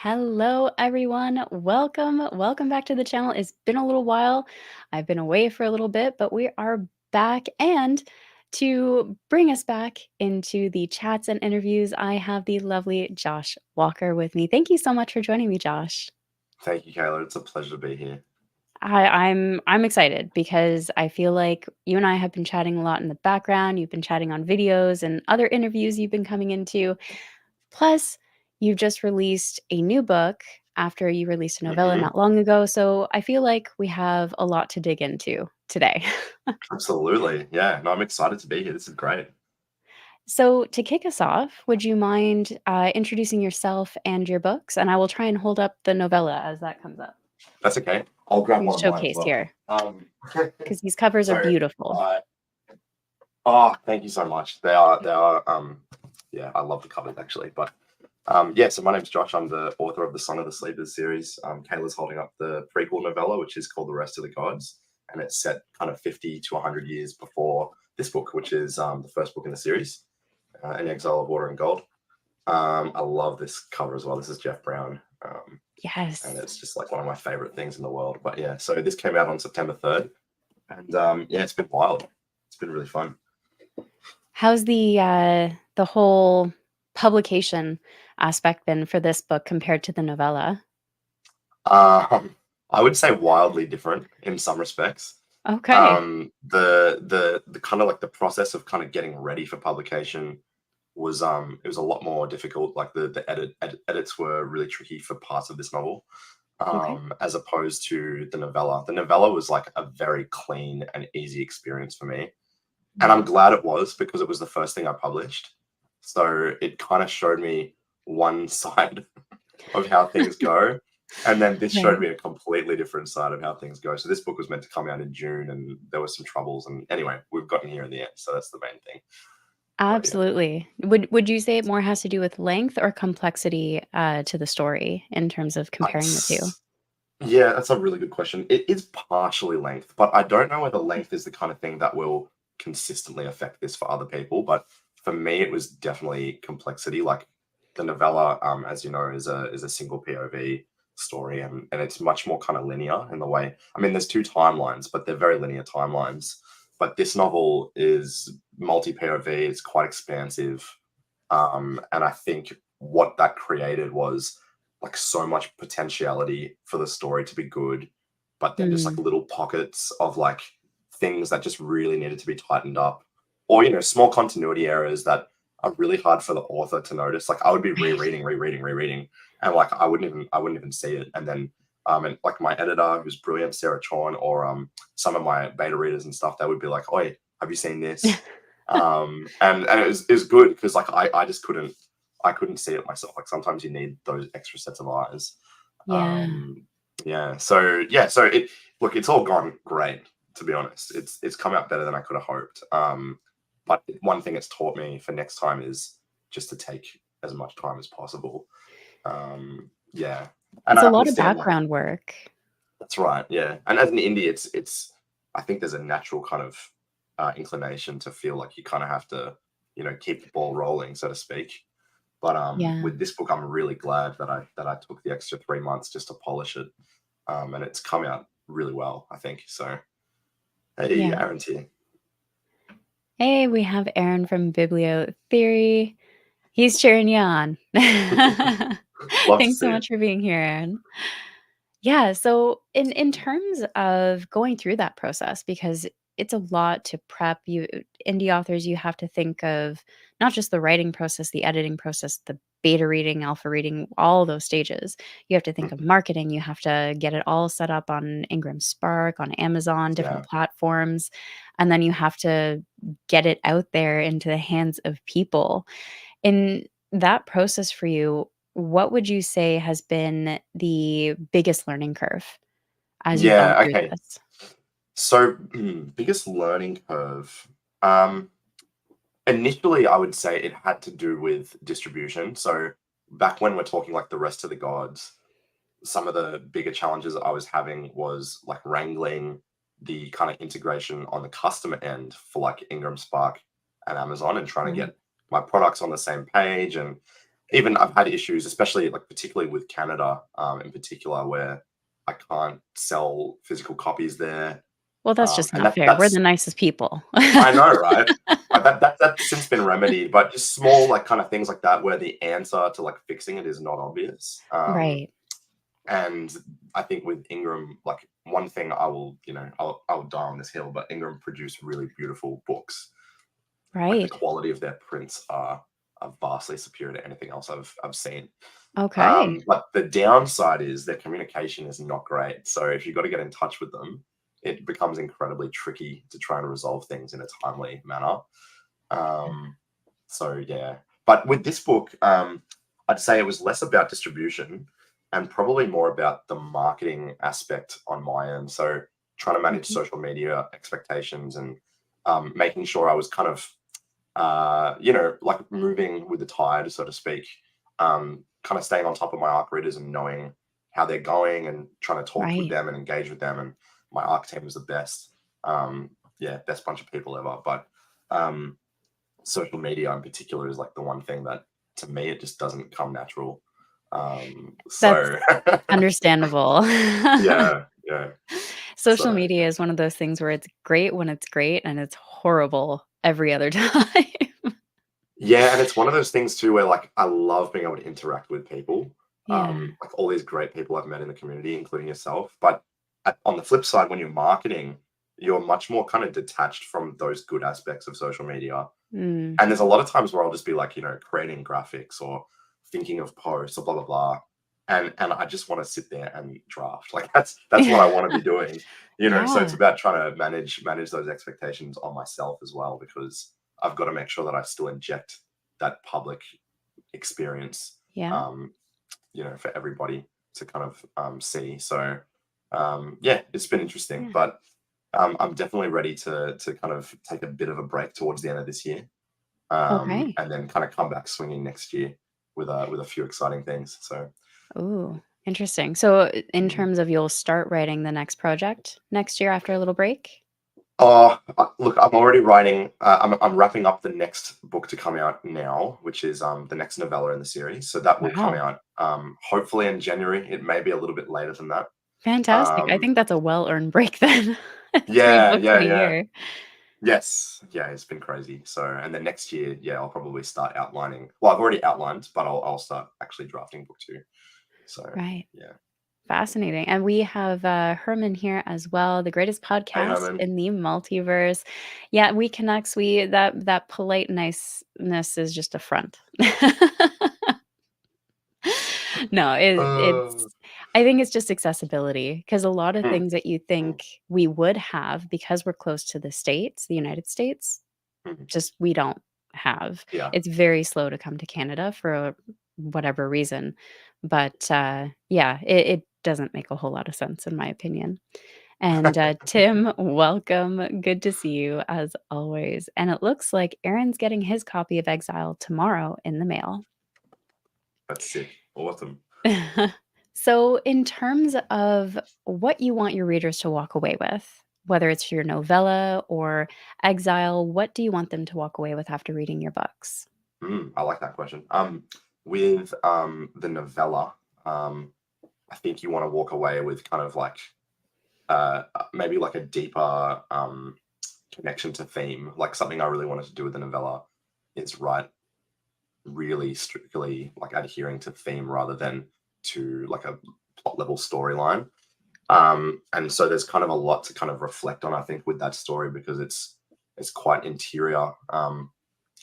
Hello, everyone. Welcome back to the channel. It's been a little while. I've been away for a little bit, but we are back. And to bring us back into the chats and interviews, I have the lovely Josh Walker with me. Thank you so much for joining me, Josh. Thank you, Kayla. It's a pleasure to be here. I'm excited because I feel like you and I have been chatting a lot in the background. You've been chatting on videos and other interviews you've been coming into. Plus, you've just released a new book after you released a novella hmm not long ago, so I feel like we have a lot to dig into today. Absolutely. Yeah. No, I'm excited to be here. This is great. So, to kick us off, would you mind introducing yourself and your books? And I will try and hold up the novella as that comes up. That's okay. I'll grab You one of mine as showcase well. here because these covers are so, beautiful. thank you so much. Yeah, I love the covers actually. But yeah, so my name's Josh. I'm the author of the Song of the Sleepers series. Kayla's holding up the prequel novella, which is called The Rest of the Gods. And it's set kind of 50 to 100 years before this book, which is the first book in the series, In Exile of Water and Gold. I love this cover as well. This is Jeff Brown. And Yes. it's just like one of my favorite things in the world. But yeah, so this came out on September 3rd. And yeah, it's been wild. It's been really fun. How's the whole publication aspect been for this book compared to the novella? I would say wildly different in some respects. Okay. The kind of like the process of kind of getting ready for publication was it was a lot more difficult. Like the edits were really tricky for parts of this novel, Okay. as opposed to the novella. The novella was like a very clean and easy experience for me, and I'm glad it was because it was the first thing I published. So it kind of showed me one side of how things go. And then this showed Right. me a completely different side of how things go. So this book was meant to come out in June, and there were some troubles. And anyway, we've gotten here in the end, so that's the main thing. But yeah, Absolutely. Would you say it more has to do with length or complexity, to the story in terms of comparing the 2? that's yeah, that's a really good question. It is partially length, but I don't know whether length is the kind of thing that will consistently affect this for other people. But for me, it was definitely complexity. Like the novella, as you know, is a single POV story, and it's much more kind of linear in the way. I mean, there's two timelines, but they're very linear timelines. But this novel is multi POV. It's quite expansive, and I think what that created was like so much potentiality for the story to be good, but then just like Mm. little pockets of like things that just really needed to be tightened up, or small continuity errors that are really hard for the author to notice. Like I would be Right. rereading, and like I wouldn't even see it. And then and like my editor, who's brilliant, Sarah Chorn, or some of my beta readers and stuff, they would be like, "Oi, have you seen this?" And it was good because like I just couldn't see it myself. Like sometimes you need those extra sets of eyes. Yeah. Um, so it look, it's all gone great, to be honest. It's come out better than I could have hoped. But one thing it's taught me for next time is just to take as much time as possible. Yeah, and It's I a lot of understand like background work. that's right. Yeah, and as an indie, it's I think there's a natural kind of inclination to feel like you kind of have to keep the ball rolling, so to speak. But Yeah. with this book, I'm really glad that I took the extra 3 months just to polish it, and it's come out really well, I think. So, hey, Yeah. Aaron's here. Hey, we have Aaron from Biblio Theory. He's cheering you on. Love to Thanks so see it. much for being here, Aaron. Yeah, so in terms of going through that process, because it's a lot to prep you indie authors, you have to think of not just the writing process, the editing process, the beta reading, alpha reading, all those stages. You have to think of Mhm. marketing, you have to get it all set up on Ingram Spark, on Amazon, different Yeah, platforms, and then you have to get it out there into the hands of people. In that process for you, what would you say has been the biggest learning curve as you've gone yeah. through Okay. this? So, biggest learning curve. Um, Initially, I would say it had to do with distribution. So, back when we're talking like the rest of the gods, some of the bigger challenges I was having was like wrangling the kind of integration on the customer end for like Ingram Spark and Amazon, and trying to Right. get my products on the same page. And even I've had issues, especially like particularly with Canada, in particular, where I can't sell physical copies there, Well, that's just and not fair. We're the that's nicest people. I know, right? That's since been remedied, but just small like kind of things like that where the answer to like fixing it is not obvious. Right, And I think with Ingram, like one thing I will, I'll die on this hill, but Ingram produce really beautiful books. Like the right. quality of their prints are vastly superior to anything else I've seen. Okay, But the downside is their communication is not great. So if you've got to get in touch with them, it becomes incredibly tricky to try and resolve things in a timely manner. Um, so yeah, but with this book, I'd say it was less about distribution and probably more about the marketing aspect on my end. So trying to manage mhm, social media expectations and making sure I was kind of like moving with the tide, so to speak, kind of staying on top of my ARC readers and knowing how they're going and trying to talk with right. them and engage with them. And my ARC team is the best, best bunch of people ever. But um, social media in particular is like the one thing that to me it just doesn't come natural. That's So understandable. yeah, yeah. Social So media is one of those things where it's great when it's great, and it's horrible every other time. yeah, and it's one of those things too where like I love being able to interact with people, Yeah. like all these great people I've met in the community, including yourself. But on the flip side, when you're marketing, you're much more kind of detached from those good aspects of social media. Mm. And there's a lot of times where I'll just be like, creating graphics or thinking of posts or blah blah blah, and I just want to sit there and draft. Like that's what I want to be doing. So it's Yeah, about trying to manage those expectations on myself as well because I've got to make sure that I still inject that public experience, yeah. um, for everybody to kind of see. So yeah, it's been interesting, Yeah. but I'm definitely ready to kind of take a bit of a break towards the end of this year, Okay. and then kind of come back swinging next year with a few exciting things. So, Ooh, interesting. So, in mm. terms of you'll start writing the next project next year after a little break? Look, I'm already writing. I'm wrapping up the next book to come out now, which is the next novella in the series. So that will come Wow. out hopefully in January. It may be a little bit later than that. Fantastic. I Um, think that's a well-earned break then. 3 yeah, books in yeah, a yeah. year. Yes, yeah, it's been crazy. So, and then next year, yeah, I'll probably start outlining. Well, I've already outlined, but I'll start actually drafting book two. So, Right. yeah. Fascinating. And we have, Herman here as well, the greatest Hey, podcast Herman. in the multiverse. Yeah, we connects, we that polite niceness is just a front. No, Uh, it's I think it's just accessibility because a lot of mm, things that you mm, think we would have because we're close to the States, the United States, mm. just we don't have. Yeah. It's very slow to come to Canada for whatever reason, but, yeah, it doesn't make a whole lot of sense in my opinion. And, Tim, welcome, good to see you as always, and it looks like Aaron's getting his copy of Exile tomorrow in the mail. That's sick. Awesome. So, in terms of what you want your readers to walk away with, whether it's your novella or Exile, what do you want them to walk away with after reading your books? I like that question. With the novella, I think you want to walk away with kind of like maybe like a deeper connection to theme. Like something I really wanted to do with the novella is write really strictly like adhering to theme rather than to like a plot level storyline. And so there's kind of a lot to kind of reflect on, I think, with that story because it's quite interior,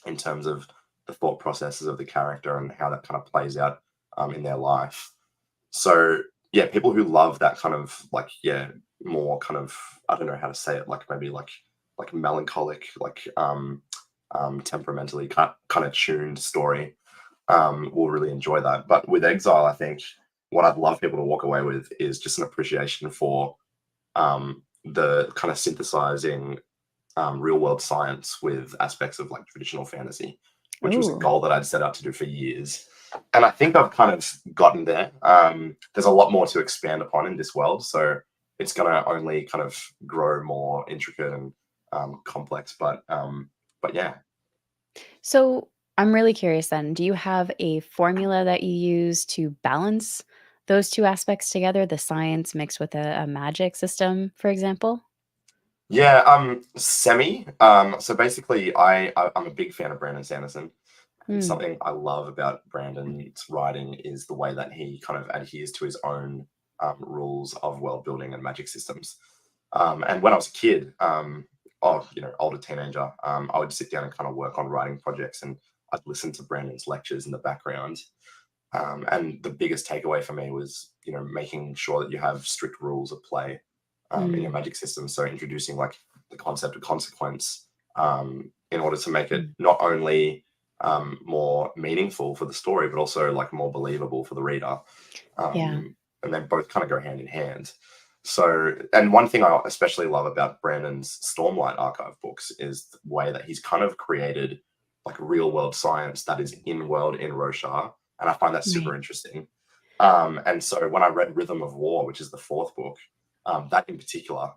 in terms of the thought processes of the character and how that kind of plays out in their life. So yeah, people who love that kind of like more kind of, I don't know how to say it, like maybe like melancholic, like temperamentally kind of tuned story, will really enjoy that. But with Exile, I think what I'd love people to walk away with is just an appreciation for the kind of synthesizing real world science with aspects of like traditional fantasy, which was a Ooh. goal that I'd set out to do for years. And I think I've kind of gotten there. There's a lot more to expand upon in this world. So it's going to only kind of grow more intricate and complex. But yeah. So I'm really curious then, do you have a formula that you use to balance those 2 aspects together, the science mixed with a magic system, for example? Yeah, semi. So basically, I'm a big fan of Brandon Sanderson, and Mm, something I love about Brandon's writing is the way that he kind of adheres to his own rules of world building and magic systems. And when I was a kid, or older teenager, I would sit down and kind of work on writing projects, and I'd listen to Brandon's lectures in the background. And the biggest takeaway for me was, making sure that you have strict rules of play in your mm, magic system. So introducing like the concept of consequence in order to make it mm. not only more meaningful for the story, but also like more believable for the reader. Yeah, And they both kind of go hand in hand. So, and one thing I especially love about Brandon's Stormlight Archive books is the way that he's kind of created like real world science that is in world in Roshar, and I find that super right. interesting. And so when I read Rhythm of War, which is the fourth book, that in particular,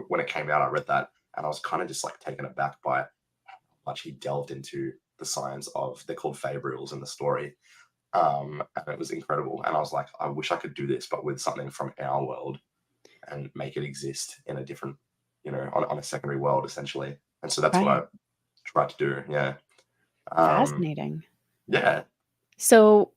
when it came out, I read that and I was kind of just like taken aback by how much he delved into the science of, they're called Fabrials in the story. And it was incredible. And I was like, I wish I could do this, but with something from our world and make it exist in a different, on a secondary world essentially. And so that's what Right. I tried to do. Yeah. Um, Fascinating. yeah. So,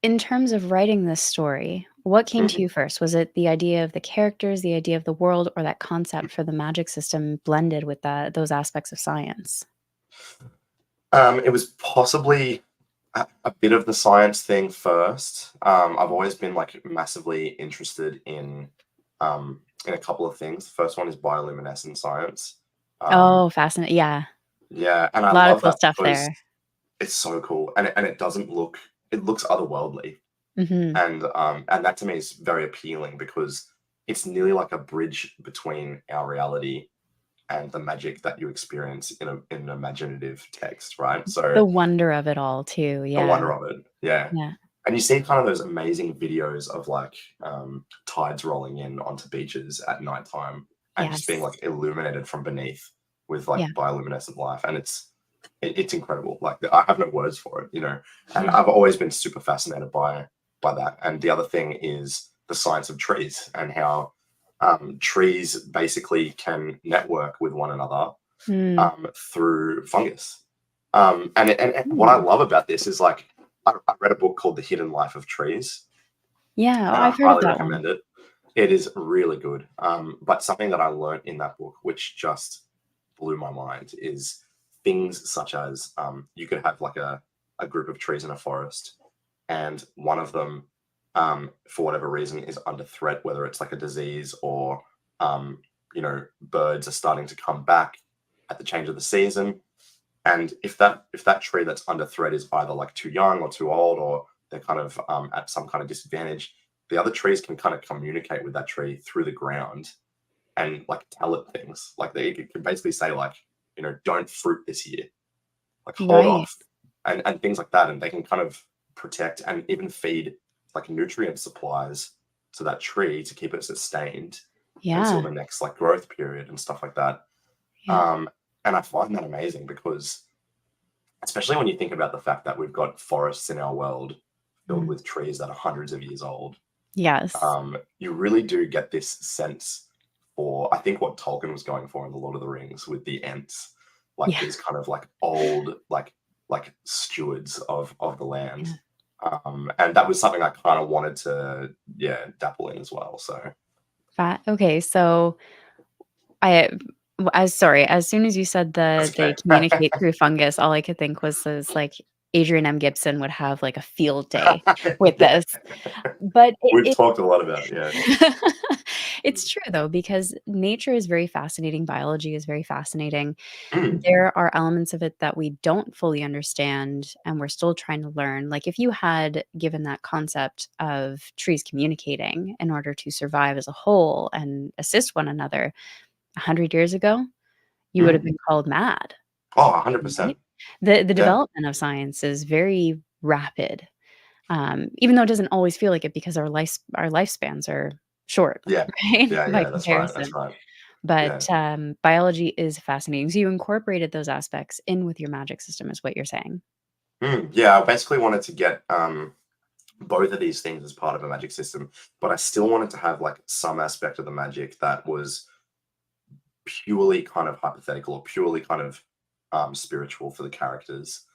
in terms of writing this story, what came to Mhm. you first? Was it the idea of the characters, the idea of the world, or that concept for the magic system blended with those aspects of science? It was possibly a bit of the science thing first. I've always been like massively interested in a couple of things. The first one is bioluminescent science. Um, Oh, fascinating. Yeah. yeah, and A I lot of love cool that stuff because there. it's so cool, and it doesn't look, it looks otherworldly, Mhm. and that to me is very appealing because it's nearly like a bridge between our reality and the magic that you experience in an imaginative text, right? So The wonder of it all too, the yeah, wonder of it, yeah. yeah. And you see kind of those amazing videos of like tides rolling in onto beaches at nighttime and just being Yes. like illuminated from beneath with like Yeah, bioluminescent life, and it's incredible. Like I have no words for it, And yeah. I've always been super fascinated by that. And the other thing is the science of trees and how trees basically can network with one another Mm. through fungus. And what I Mm. love about this is like I read a book called The Hidden Life of Trees, Yeah, oh, and I I've heard of highly that one. recommend it. It is really good. But something that I learned in that book, which just blew my mind, is things such as you could have like a group of trees in a forest, and one of them, for whatever reason, is under threat, whether it's like a disease or birds are starting to come back at the change of the season. And if that tree that's under threat is either like too young or too old, or they're kind of at some kind of disadvantage, the other trees can kind of communicate with that tree through the ground and like tell it things. Like they can basically say like, don't fruit this year, like hold Right. off, and things like that. And they can kind of protect and even feed like nutrient supplies to that tree to keep it sustained until Yeah, the next like growth period and stuff like that. yeah. Um, and I find that amazing because especially when you think about the fact that we've got forests in our world filled Mm. with trees that are hundreds of years old, Yes. you really do get this sense for, I think, what Tolkien was going for in the Lord of the Rings with the Ents, like Yeah, these kind of like old, like stewards of the land. yeah. And that was something I kind of wanted to, yeah, dabble in as well. So Okay, so I as sorry, as soon as you said that's they okay. communicate through fungus, all I could think was this, like, Adrian M. Gibson would have, like, a field day with Yeah, this. But we've it talked a lot about it. Yeah. it's true though, because nature is very fascinating, biology is very fascinating. Mm, There are elements of it that we don't fully understand, and we're still trying to learn. Like, if you had given that concept of trees communicating in order to survive as a whole and assist one another 100 years ago, you would have mm. been called mad, Oh, right? 100%. The Yeah. development of science is very rapid, even though it doesn't always feel like it because our lifespans are short, Yeah. right, Yeah, by yeah, that's right, that's comparison. right. Yeah. But, biology is fascinating. So you incorporated those aspects in with your magic system is what you're saying. Yeah, I basically wanted to get both of these things as part of a magic system, but I still wanted to have like some aspect of the magic that was purely kind of hypothetical or purely kind of spiritual for the characters.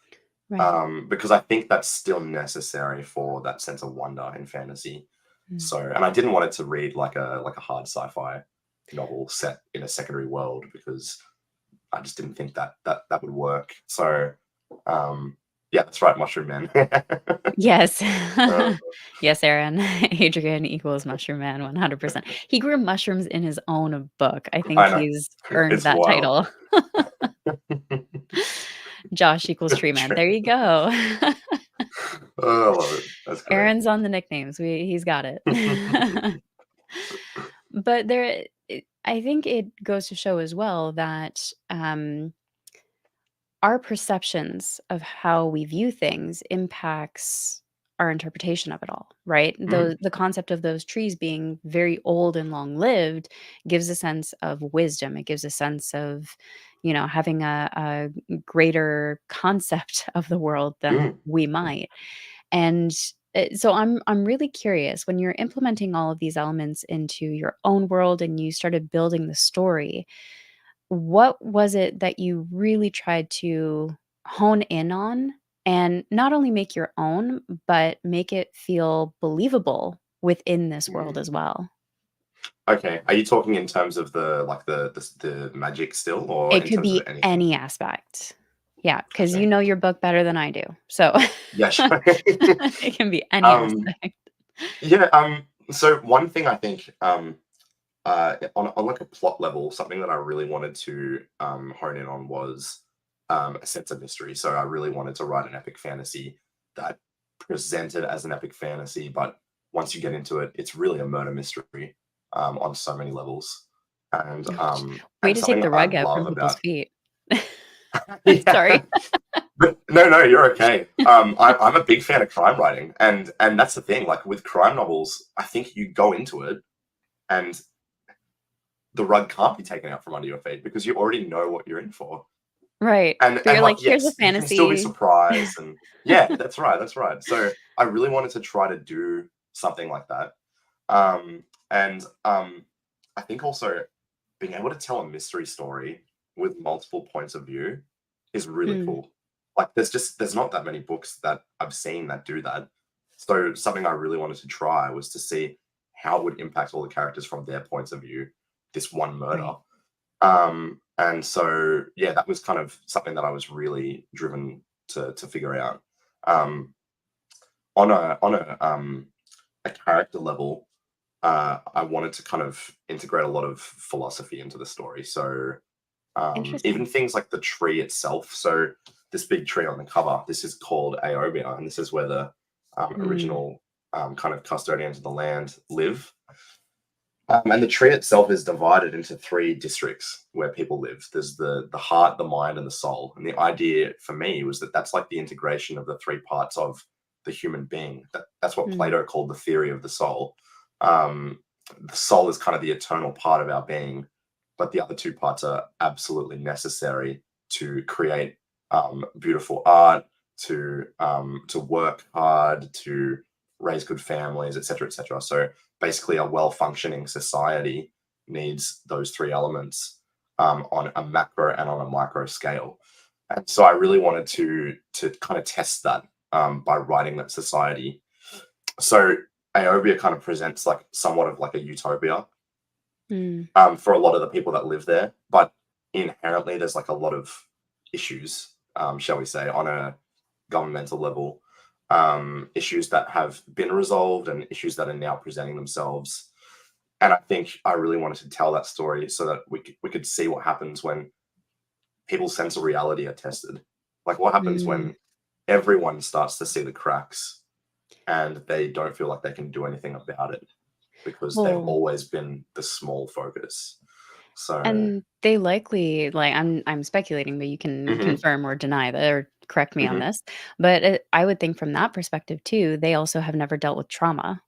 Right. Because I think that's still necessary for that sense of wonder in fantasy. Mm. So, and I didn't want it to read like a hard sci-fi novel set in a secondary world because I just didn't think that would work. So, um, yeah, that's right, Mushroom Man. Yes. uh, Yes, Aaron. Adrian equals Mushroom Man 100%. He grew mushrooms in his own book. I think I know he's earned it's that wild. title. Josh equals Tree Man. There you go. Oh, I love it. That's great. Aaron's on the nicknames. He's got it. But I think it goes to show as well that our perceptions of how we view things impacts our interpretation of it all, right? Mm, The concept of those trees being very old and long lived gives a sense of wisdom. It gives a sense of, having a greater concept of the world than mm, we might. And so I'm really curious when you're implementing all of these elements into your own world and you started building the story, what was it that you really tried to hone in on and not only make your own, but make it feel believable within this world mm. as well? Okay, are you talking in terms of the magic still, or It in could terms of be anything? any aspect. Yeah, because you Okay. know your book better than I do. So Yeah, sure. it can be any um, aspect. yeah. So one thing I think, on like a plot level, something that I really wanted to hone in on was a sense of mystery. So I really wanted to write an epic fantasy that presented as an epic fantasy, but once you get into it, it's really a murder mystery on so many levels. And Gosh, way and to take something the I rug out from love people's about feet. yeah, Sorry. but no, you're okay. I'm a big fan of crime writing, and that's the thing. Like with crime novels, I think you go into it and the rug can't be taken out from under your feet because you already know what you're in for. Right. But And you're like, like "Here's a yes, you can still be fantasy." surprised and yeah, that's right. So I really wanted to try to do something like that. And I think also being able to tell a mystery story with multiple points of view is really Mm, cool. Like there's not that many books that I've seen that do that. So something I really wanted to try was to see how it would impact all the characters from their points of view, this one murder. right. And so yeah, that was kind of something that I was really driven to figure out. Um, on a character level, I wanted to kind of integrate a lot of philosophy into the story. So even Interesting. things like the tree itself. So this big tree on the cover, this is called Aobia, and this is where the Mm, original kind of custodians of the land live. And the tree itself is divided into three districts where people live. There's the heart, the mind, and the soul. And the idea for me was that that's like the integration of the three parts of the human being. That's what mm, Plato called the theory of the soul. Um, the soul is kind of the eternal part of our being, but the other two parts are absolutely necessary to create beautiful art, to work hard, to raise good families, etc., etc. So basically a well-functioning society needs those three elements on a macro and on a micro scale. And so I really wanted to kind of test that by writing that society. So Aobia kind of presents like somewhat of like a utopia mm. for a lot of the people that live there, but inherently there's like a lot of issues, shall we say, on a governmental level, issues that have been resolved and issues that are now presenting themselves. And I think I really wanted to tell that story so that we could see what happens when people's sense of reality are tested. Like what happens Mm. when everyone starts to see the cracks and they don't feel like they can do anything about it because they've Well, always been the small focus. So, and they likely like, I'm speculating, but you can mhm, confirm or deny that or correct me on mhm, this. But, I would think from that perspective too, they also have never dealt with trauma.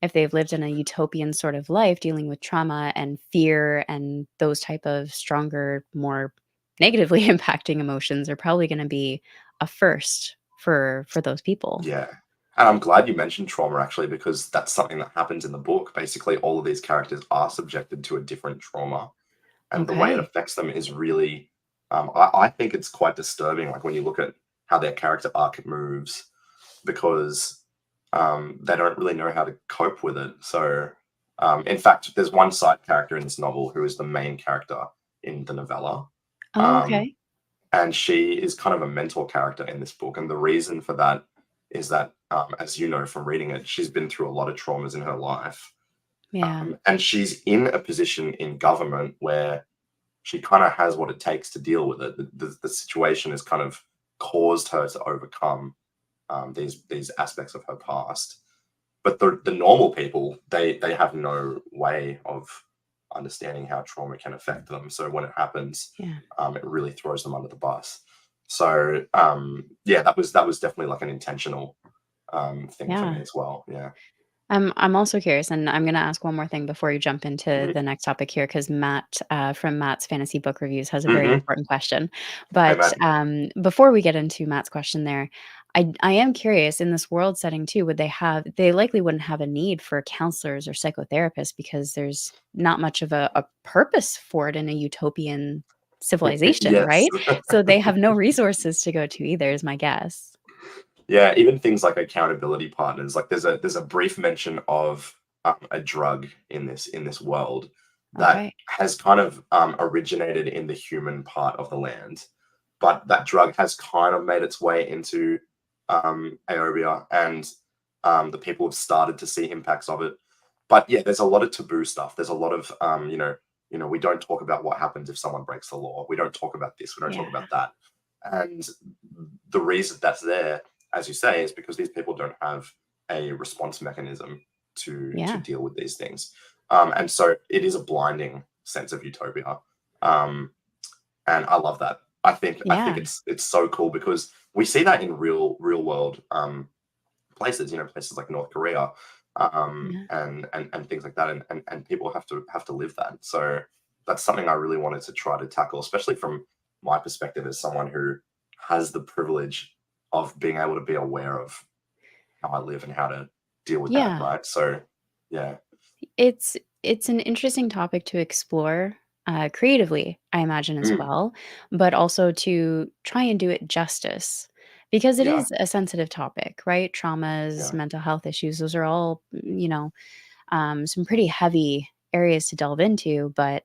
If they've lived in a utopian sort of life dealing with trauma and fear and those type of stronger, more negatively impacting emotions are probably gonna be a first for those people. Yeah. And I'm glad you mentioned trauma actually, because that's something that happens in the book. Basically, all of these characters are subjected to a different trauma, and the way it Okay. affects them is really, I think it's quite disturbing. Like when you look at how their character arc moves, because they don't really know how to cope with it. So, in fact, there's one side character in this novel who is the main character in the novella. Oh, Um, okay. and she is kind of a mentor character in this book. And the reason for that is that, as you know from reading it, she's been through a lot of traumas in her life. Yeah. And she's in a position in government where she kind of has what it takes to deal with it. The situation has kind of caused her to overcome these aspects of her past. But the normal people, they have no way of understanding how trauma can affect them. So when it happens, Yeah. it really throws them under the bus. So yeah, that was definitely like an intentional thing for me Yeah. as well. Yeah. I'm also curious, and I'm gonna ask one more thing before you jump into Hmm. the next topic here, because Matt, from Matt's Fantasy Book Reviews has a very Hmm. important question. Hey, But, Matt. before we get into Matt's question there, I am curious, in this world setting too, would they likely wouldn't have a need for counselors or psychotherapists because there's not much of a purpose for it in a utopian civilization, Yes. right? So they have no resources to go to either, is my guess. Yeah, even things like accountability partners. Like there's a brief mention of a drug in this world that Okay. has kind of originated in the human part of the land, but that drug has kind of made its way into Aobia, and the people have started to see impacts of it. But yeah, there's a lot of taboo stuff. There's a lot of we don't talk about what happens if someone breaks the law. We don't talk about this. We don't talk Yeah. about that. And the reason that's there, as you say, is because these people don't have a response mechanism to Yeah. deal with these things, and so it is a blinding sense of utopia, and I love that. I think Yeah. it's so cool because we see that in real world places, places like North Korea, Yeah. and things like that, and people have to live that. So that's something I really wanted to try to tackle, especially from my perspective as someone who has the privilege of being able to be aware of how I live and how to deal with that, Yeah. right? So yeah. It's an interesting topic to explore, creatively, I imagine, as Mm, well, but also to try and do it justice because it yeah, is a sensitive topic, right? Traumas, yeah. mental health issues, those are all, some pretty heavy areas to delve into, but,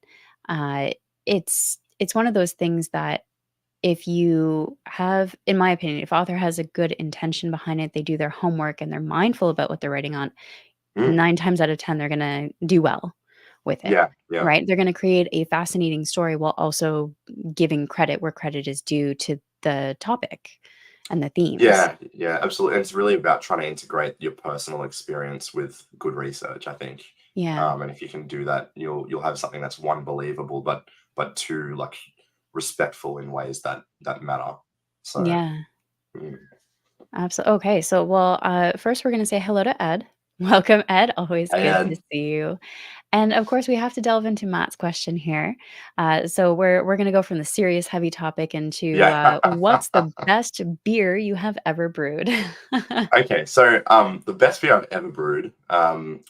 it's one of those things that if you have in my opinion, if author has a good intention behind it, they do their homework, and they're mindful about what they're writing on, Mm, 9 times out of 10, they're gonna do well with it, yeah, yeah. right? They're gonna create a fascinating story while also giving credit where credit is due to the topic and the themes. Yeah, yeah, absolutely. And it's really about trying to integrate your personal experience with good research, I think. Yeah. And if you can do that, you'll have something that's one believable, but two like respectful in ways that matter. So Yeah. mm. Absolutely. Okay, so, well, first we're gonna say hello to Ed. Welcome, Ed, always Hey good to Ed. see you. And, of course, we have to delve into Matt's question here. So we're gonna go from the serious, heavy topic into, Yeah. what's the best beer you have ever brewed? Okay, so the best beer I've ever brewed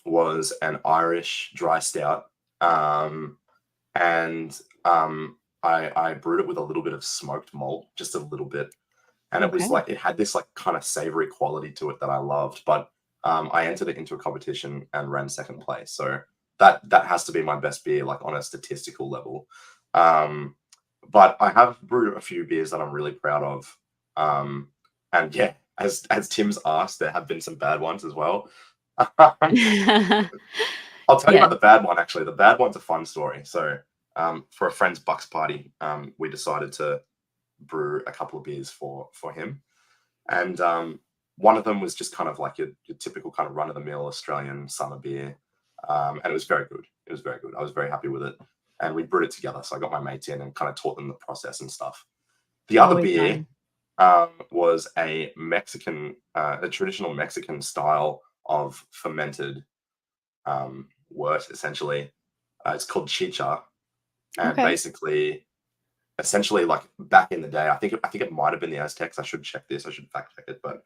was an Irish dry stout. Um, and I brewed it with a little bit of smoked malt, just a little bit, and it was Okay. like it had this like kind of savory quality to it that I loved. But I entered it into a competition and ran second place, so that has to be my best beer, like on a statistical level. Um, but I have brewed a few beers that I'm really proud of, and yeah, as Tim's asked, there have been some bad ones as well. I'll tell you Yeah. about the bad one actually. The bad one's a fun story. So, for a friend's bucks party, we decided to brew a couple of beers for him, and one of them was just kind of like your typical kind of run of the mill Australian summer beer, and it was very good. It was very good. I was very happy with it, and we brewed it together. So I got my mates in and kind of taught them the process and stuff. The other Always beer fun. was a traditional Mexican style of fermented wort essentially. It's called chicha, and Okay. basically essentially, like back in the day, I think it might have been the Aztecs. I should check this. I should fact check it, but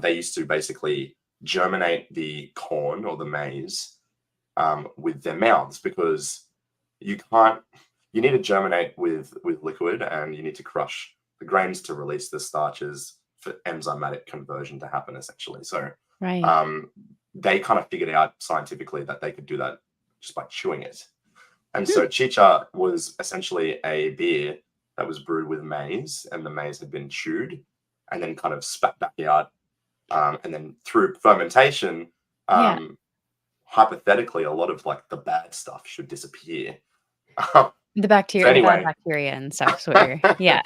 they used to basically germinate the corn or the maize with their mouths because you can't. You need to germinate with liquid, and you need to crush the grains to release the starches for enzymatic conversion to happen. Essentially, so Right. um, they kind of figured out scientifically that they could do that just by chewing it. And Hmm. so chicha was essentially a beer that was brewed with maize, and the maize had been chewed and then kind of spat back out. And then through fermentation, Yeah. um, hypothetically, a lot of like the bad stuff should disappear. so The bad anyway, bacteria and stuff is what you're yeah.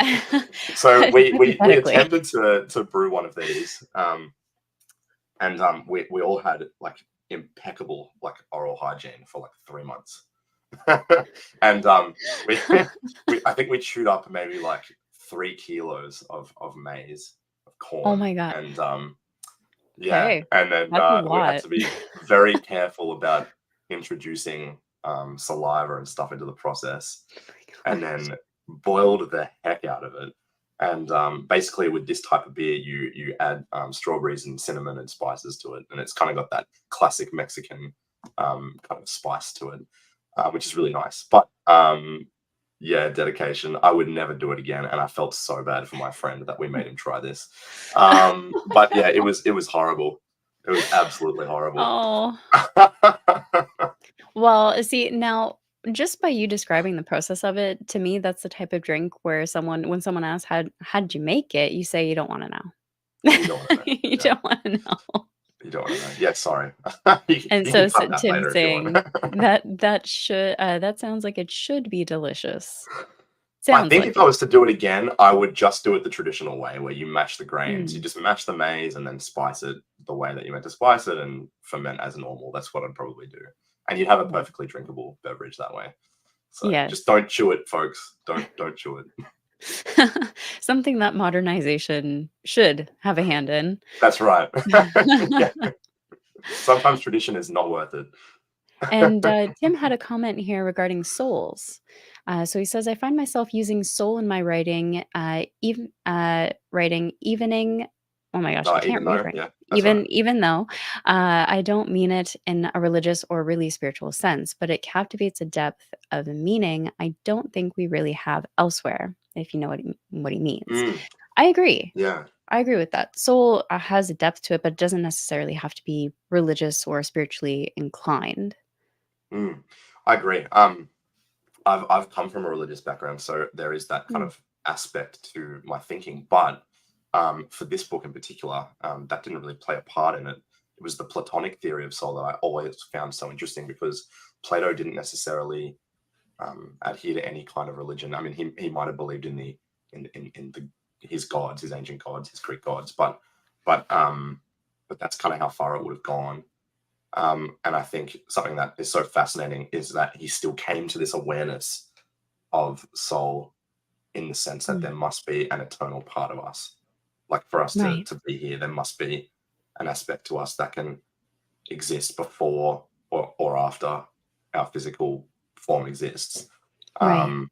so we Hypothetically. attempted to brew one of these, and we all had like impeccable like oral hygiene for like 3 months. and we, I think we chewed up maybe like 3 kilos of maize, of Oh corn, my god. and yeah, Okay. and then That's a we had lot. to be very careful about introducing saliva and stuff into the process, Oh and my gosh. then boiled the heck out of it. And basically, with this type of beer, you add strawberries and cinnamon and spices to it, and it's kind of got that classic Mexican kind of spice to it, which is really nice. But yeah, dedication. I would never do it again, and I felt so bad for my friend that we made him try this. But yeah, it was horrible. It was absolutely horrible. Oh. Well, see, now just by you describing the process of it, to me, that's the type of drink where when someone asks, how did you make it? You say you don't wanna know. You don't want to know. You Yeah, don't wanna know. you don't want to know. Yeah, sorry. And You so can s cut that Tim later if you want. saying that sounds like it should be delicious. I Sounds think like if I it. was to do it again, I would just do it the traditional way where you mash the grains. You Mm, just mash the maize and then spice it the way that you meant to spice it and ferment as normal. That's what I'd probably do. And you'd have a right. perfectly drinkable beverage that way. So just Yes. don't chew it, folks. Don't chew it. Something that modernization should have a hand in. That's right. Yeah. Sometimes tradition is not worth it. And Tim had a comment here regarding souls. So he says, I find myself using soul in my writing, writing evening. Oh my gosh, I can't Even read though, right now. yeah, that's all right. Even though I don't mean it in a religious or really spiritual sense, but it captivates a depth of meaning I don't think we really have elsewhere, if you know what he means. Mm, I agree. yeah. I agree with that. Soul has a depth to it, but it doesn't necessarily have to be religious or spiritually inclined. Mm, I agree. I've come from a religious background, so there is that kind Mm, of aspect to my thinking. But for this book in particular, that didn't really play a part in it. It was the Platonic theory of soul that I always found so interesting because Plato didn't necessarily adhere to any kind of religion. I mean, he might have believed in the his gods, his ancient gods, his Greek gods, but that's kind of how far it would have gone. And I think something that is so fascinating is that he still came to this awareness of soul in the sense that mm, there must be an eternal part of us. Like for us to, right, to be here, there must be an aspect to us that can exist before or after our physical form exists. right. Um,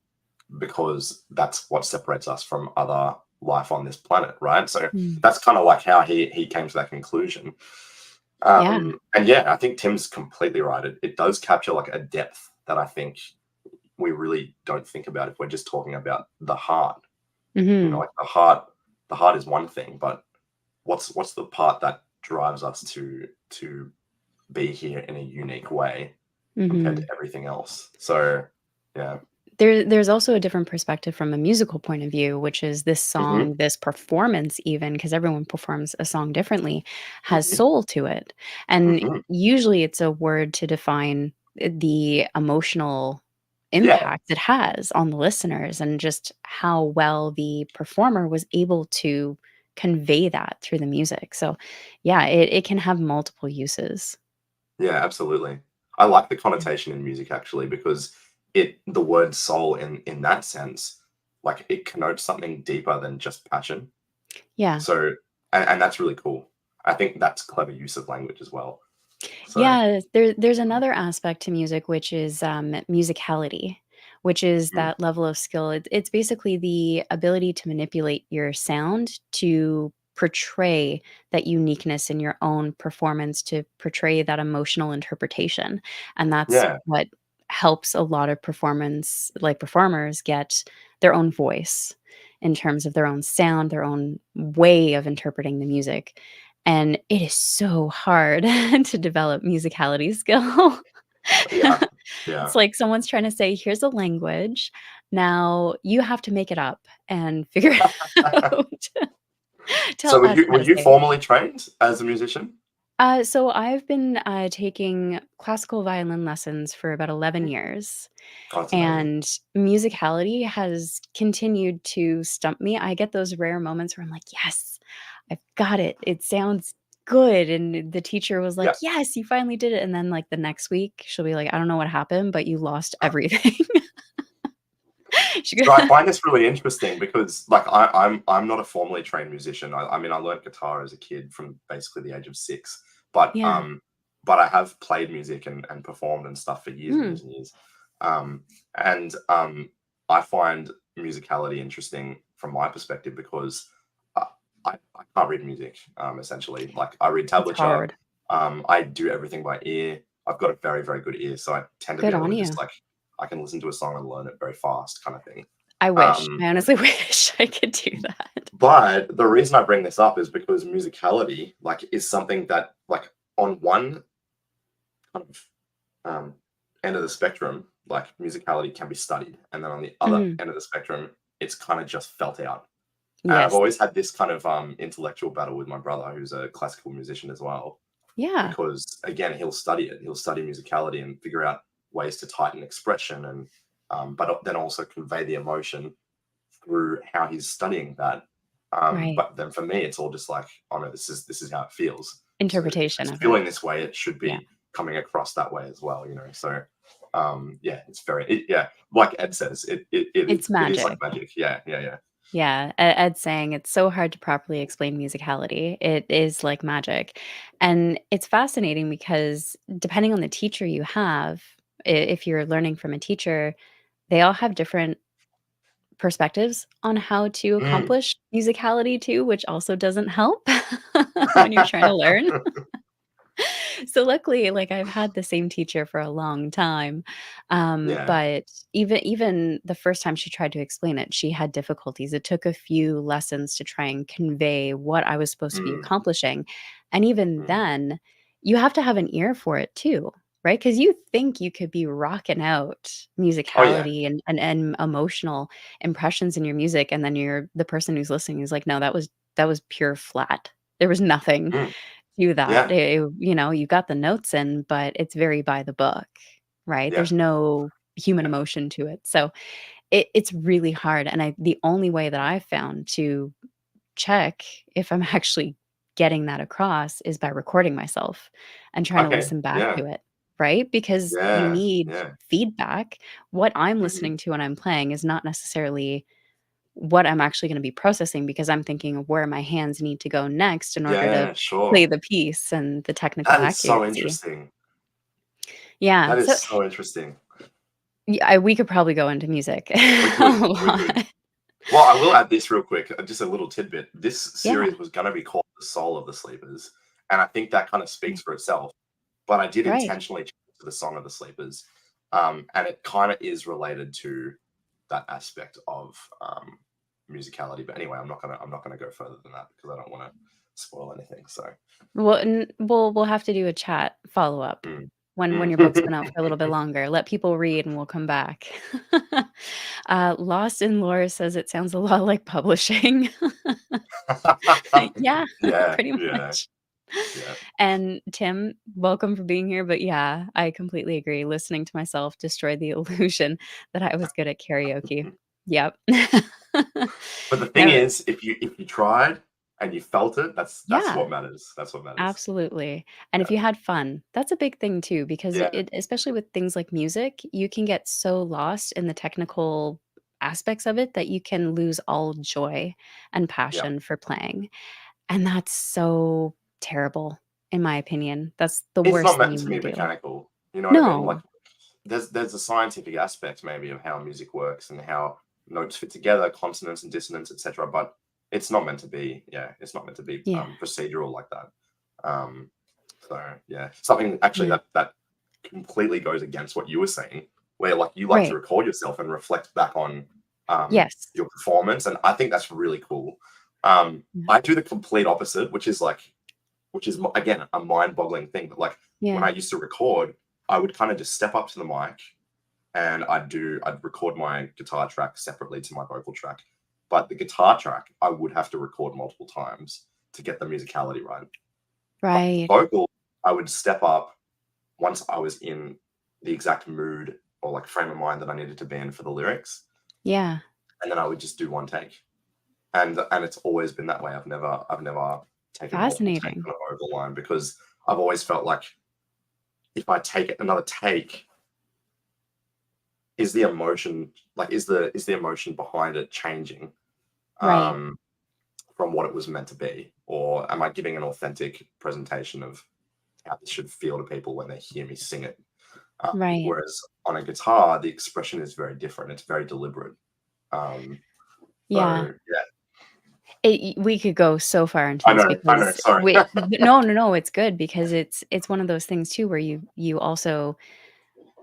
because that's what separates us from other life on this planet, right? So Mm, that's kind of like how he came to that conclusion. yeah. And yeah, I think Tim's completely right. It does capture like a depth that I think we really don't think about if we're just talking about the heart. Mhm, Like the heart is one thing, but what's the part that drives us to be here in a unique way compared to mhm. everything else? So yeah. There's also a different perspective from a musical point of view, which is this Hmm. song, this performance even, because everyone performs a song differently, has Hmm. soul to it. And Hmm. usually it's a word to define the emotional Yeah. impact it has on the listeners and just how well the performer was able to convey that through the music. So, yeah, it can have multiple uses. Yeah, absolutely. I like the Yeah. connotation in music actually because the word soul in that sense, like it connotes something deeper than just passion. Yeah. So and that's really cool. I think that's clever use of language as well. So Yeah, there's another aspect to music, which is, musicality, which is Mm. that level of skill. It's basically the ability to manipulate your sound to portray that uniqueness in your own performance, to portray that emotional interpretation. And that's Yeah. what helps a lot of performers get their own voice in terms of their own sound, their own way of interpreting the music. And it is so hard to develop musicality skill. Yeah. Yeah. It's like someone's trying to say, "Here's a language. Now you have to make it up and figure out So tell us how were to you say." formally trained as a musician? So I've been, taking classical violin lessons for about 11 Mm. years, Oh, that's amazing. and musicality has continued to stump me. I get those rare moments where I'm like, "Yes, I've got it. It sounds good," and the teacher was Yeah. like, "Yes, you finally did it," and then, like, the next week, she'll be like, "I don't know what happened, but you lost everything." She go So I find this really interesting because, like, I'm not a formally trained musician. I mean, I learned guitar as a kid from basically the age of 6, but Yeah. I have played music and performed and stuff for years and Mm, years and years. Um, and I find musicality interesting from my perspective because I, I can't read music. Essentially, like I read it's tablature. hard. I do everything by ear. I've got a very very good ear, so I tend to be Good able on to you. just like I can listen to a song and learn it very fast, kind of thing. I wish. Um, I honestly wish I could do that. but the reason I bring this up is because musicality, like, is something that, like, on one kind of um, end of the spectrum, like, musicality can be studied, and then on the other Mhm. end of the spectrum, it's kind of just felt out. And I've Yes. always had this kind of intellectual battle with my brother, who's a classical musician as well, Yeah. because again, he'll study it. He'll study musicality and figure out ways to tighten expression and, but then also convey the emotion through how he's studying that. Right. But then for me, it's all just like, oh no, this is how it feels. So if Interpretation it's of it. feeling this way, it should Yeah. be coming across that way as well, you know. So yeah, it's yeah, like Ed says, It's it is like magic. magic. Yeah, yeah, yeah. Yeah. Ed's saying it's so hard to properly explain musicality. It is like magic. And it's fascinating because depending on the teacher you have, if you're learning from a teacher, they all have different perspectives on how to Mm. accomplish musicality too, which also doesn't help when you're trying to learn. So luckily, like, I've had the same teacher for a long time, Yeah. but even the first time she tried to explain it, she had difficulties. It took a few lessons to try and convey what I was supposed to be Mm, accomplishing, and even mm. then, you have to have an ear for it too, right? Because you think you could be rocking out Oh yeah. musicality and emotional impressions in your music, and then you're the person who's listening is like, "No, that was pure flat. There was nothing Mm, do that. yeah. You got the notes in, but it's very by the book, right? Yeah. There's no human Yeah. emotion to it. So it's really hard. And the only way that I've found to check if I'm actually getting that across is by recording myself and trying to Okay. listen back Yeah. to it, right? Because you Yeah. need Yeah. feedback. What I'm Mhm. listening to when I'm playing is not necessarily what I'm actually gonna be processing because I'm thinking of where my hands need to go next in order to Yeah. play Sure. the piece and the technical That is so accuracy. interesting. Yeah, That is so so interesting. we could probably go into music We a could. We lot. could. Well, I will add this real quick, just a little tidbit. This Yeah, series was going to be called "The Soul of the Sleepers," and I think that kind of yeah, speaks for itself. But I did right. intentionally change it to "The Song of the Sleepers," and it kind of is related to that aspect of musicality. But anyway, I'm not gonna go further than that because I don't want to spoil anything. So, Well, and we'll have to do a chat follow-up mm. when your book's been out for a little bit Mm. longer. Let people read, and we'll come back. Lost in Lore says it sounds a lot like publishing. Yeah, Yeah, pretty yeah, much. yeah. And Tim, welcome for being here, but yeah, I completely agree. Listening to myself destroyed the illusion that I was good at karaoke. Yep. But the thing Never is, if you tried and you felt it, that's Yeah, what matters. That's what matters. absolutely. And if Yeah. you had fun, that's a big thing too, because Yeah. especially with things like music, you can get so lost in the technical aspects of it that you can lose all joy and Yeah. passion for playing. And that's so terrible, in my opinion. That's the It's worst not thing meant you to wanna be do. mechanical. You know what I mean? Like, No. there's a scientific aspect maybe of how music works and how notes fit together, consonance and dissonance, etc. But it's not meant to be, yeah, it's not meant to be Yeah. procedural like that. Um, so yeah, something actually Yeah. that completely goes against what you were saying, where like you like to Right. record yourself and reflect back on Yes. your performance, and I think that's really cool. Yeah. I do the complete opposite, which is again a mind-boggling thing. But like when Yeah. I used to record, I would kind of just step up to the mic and I'd record my guitar track separately to my vocal track. But the guitar track, I would have to record multiple times to get the musicality right. But the Right. vocal, I would step up once I was in the exact mood or like frame of mind that I needed to be in for the lyrics, Yeah. and then I would just do one take. And it's always been that way. I've never taken multiple takes Fascinating. on a vocal line because I've always felt like if I take another take, is the emotion like is the emotion behind it changing Right. um, from what it was meant to be, or am I giving an authentic presentation of how this should feel to people when they hear me sing it? Right. Whereas on a guitar, the expression is very different. It's very deliberate. Um, Yeah. so yeah, We could go so far into this I know. because Sorry. we no, no, no, it's good because it's one of those things too where you also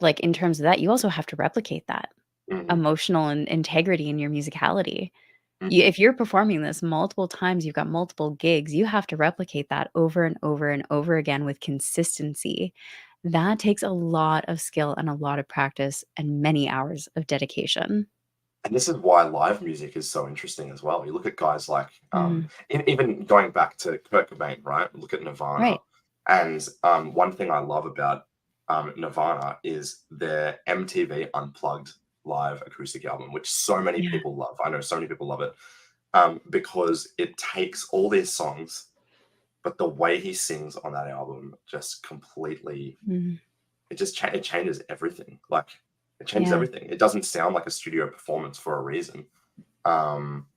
like, in terms of that, you also have to replicate that Hmm. emotional and integrity in your musicality. You Hmm. if you're performing this multiple times, you've got multiple gigs, you have to replicate that over and over and over again with consistency. That takes a lot of skill and a lot of practice and many hours of dedication. And this is why live music is so interesting as well. You look at guys like, Mhm. even going back to Kurt Cobain, right? Look at Nirvana. Right. And one thing I love about Nirvana is their MTV Unplugged live acoustic album, which so many Yeah. people love. I know so many people love it because it takes all their songs, but the way he sings on that album just completely Mhm. it changes everything. Like it changes Yeah. everything. It doesn't sound like a studio performance for a reason. Um,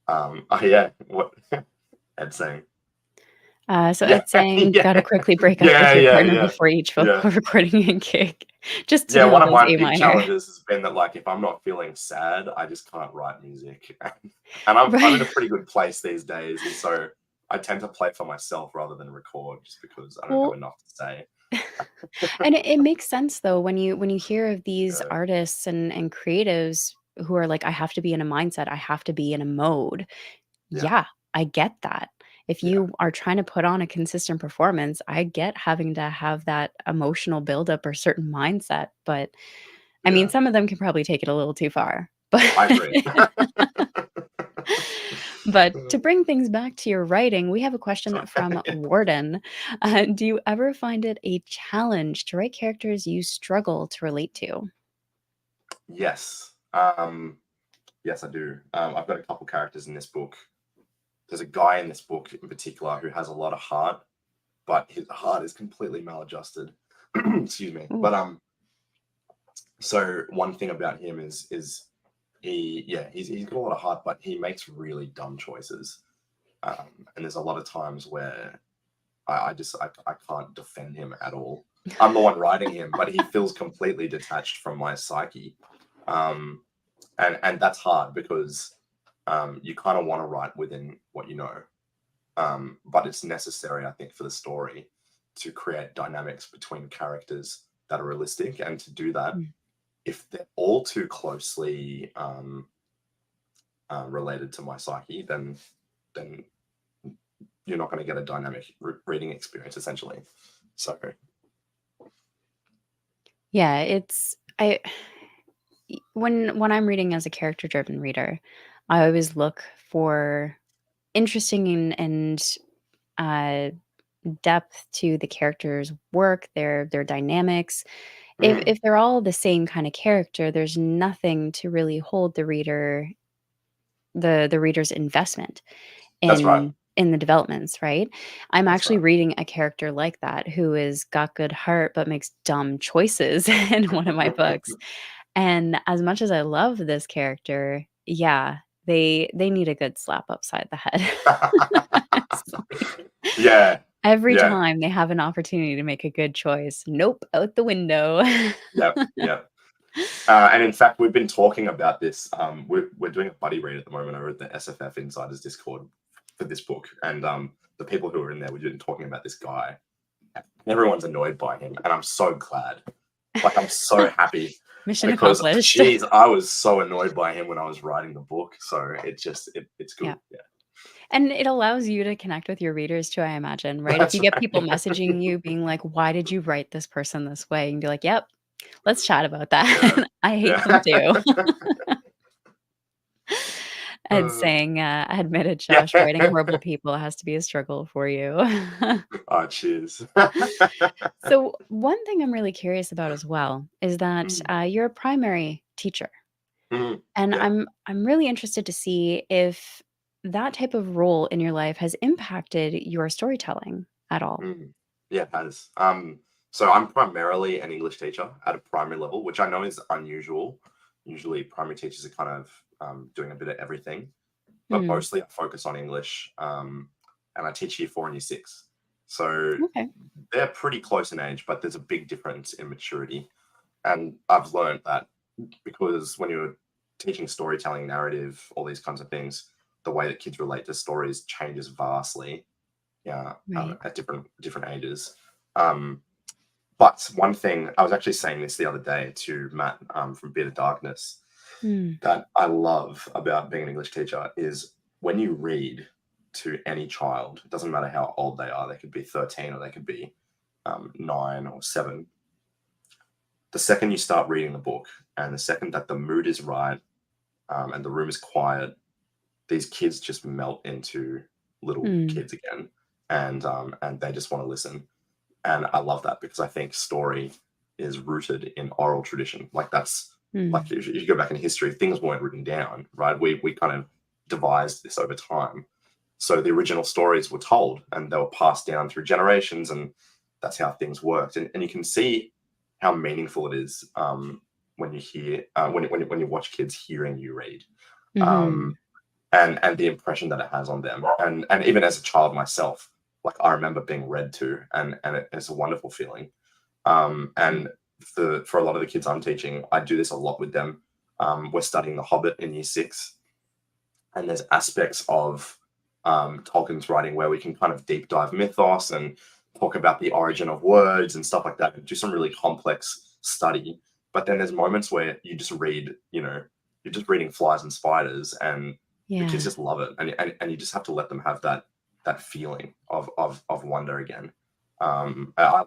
oh yeah, what Ed saying? So Yeah, it's saying, yeah, "Gotta quickly break up with yeah, your yeah, partner yeah, before each yeah, vocal recording and gig." Just to yeah. know One of those my A big minor. challenges has been that like if I'm not feeling sad, I just can't write music, and I'm in Right. a pretty good place these days, and so I tend to play for myself rather than record, just because I don't have Well, enough to say. and it makes sense though when you hear of these Yeah, artists and creatives who are like, "I have to be in a mindset, I have to be in a mode." yeah, Yeah, I get that. If yeah, you are trying to put on a consistent performance, I get having to have that emotional buildup or certain mindset, but, I mean, yeah. some of them can probably take it a little too far. But I agree. but to bring things back to your writing, we have a question So, from Warden. Do you ever find it a challenge to write characters you struggle to relate to? yes, yes, I do. I've got a couple characters in this book. There's a guy in this book in particular who has a lot of heart, but his heart is completely maladjusted. Excuse me. Ooh. But so one thing about him is he's got a lot of heart, but he makes really dumb choices. And there's a lot of times where I can't defend him at all. I'm the one writing him, but he feels completely detached from my psyche. Um, and that's hard because you kind of want to write within what you know, but it's necessary, I think, for the story to create dynamics between characters that are realistic, and to do that, Mm. if they're all too closely related to my psyche, then you're not going to get a dynamic reading experience, essentially. So Yeah, it's I when I'm reading as a character-driven reader, I always look for interesting and uh, depth to the characters' work, their dynamics. mm, If they're all the same kind of character, there's nothing to really hold the reader's investment that's right. in the developments, right? I'm That's actually right. reading a character like that who is got good heart but makes dumb choices in one of my books. And as much as I love this character, yeah, they need a good slap upside the head. It's like Yeah. Every Yeah. time they have an opportunity to make a good choice, nope, out the window. Yep. Yep. And in fact, we've been talking about this. We're doing a buddy read at the moment over at the SFF Insiders Discord for this book, and the people who are in there, we've been talking about this guy. And everyone's annoyed by him, and I'm so glad. Like, I'm so happy Mission because, accomplished. geez, I was so annoyed by him when I was writing the book. So it's Yeah. good. Yeah, And it allows you to connect with your readers too, I imagine, right? If that's you get right. people messaging you being like, "Why did you write this person this way?" And be like, "Yep, let's chat about Yeah, that." I hate them yeah, too. And uh, saying, "I admitted, yeah. Josh, writing horrible people has to be a struggle for you." Oh, cheers. So, one thing I'm really curious about as well is that, Mm, you're a primary teacher, mm, and yeah. I'm really interested to see if that type of role in your life has impacted your storytelling at all. Mm. Yeah, it has. So I'm primarily an English teacher at a primary level, which I know is unusual. Usually, primary teachers are kind of doing a bit of everything, but Hmm, mostly I focus on English, and I teach year 4 and year 6. So okay. they're pretty close in age, but there's a big difference in maturity. And I've learned that because when you're teaching storytelling, narrative, all these kinds of things, the way that kids relate to stories changes vastly, yeah, Right. at different ages. Um, but one thing I was actually saying this the other day to Matt, from Bit of Darkness, Mm, that I love about being an English teacher is when you read to any child, it doesn't matter how old they are, they could be 13 or they could be 9 or 7. The second you start reading the book and the second that the mood is right, and the room is quiet, these kids just melt into little mm, kids again, and they just want to listen. And I love that because I think story is rooted in oral tradition. Like, that's like, mm. if you go back in history, things weren't written down, right? We kind of devised this over time. So the original stories were told and they were passed down through generations, and that's how things worked. And you can see how meaningful it is, when you hear when you watch kids hearing you read. Mhm. Um, and the impression that it has on them. And even as a child myself, like, I remember being read to, and it's a wonderful feeling. Mm. And for a lot of the kids I'm teaching, I do this a lot with them. We're studying The Hobbit in year 6, and there's aspects of Tolkien's writing where we can kind of deep dive mythos and talk about the origin of words and stuff like that, and do some really complex study. But then there's moments where you just read, you're just reading flies and spiders, and the kids Yeah. just love it, and you just have to let them have that feeling of wonder again. I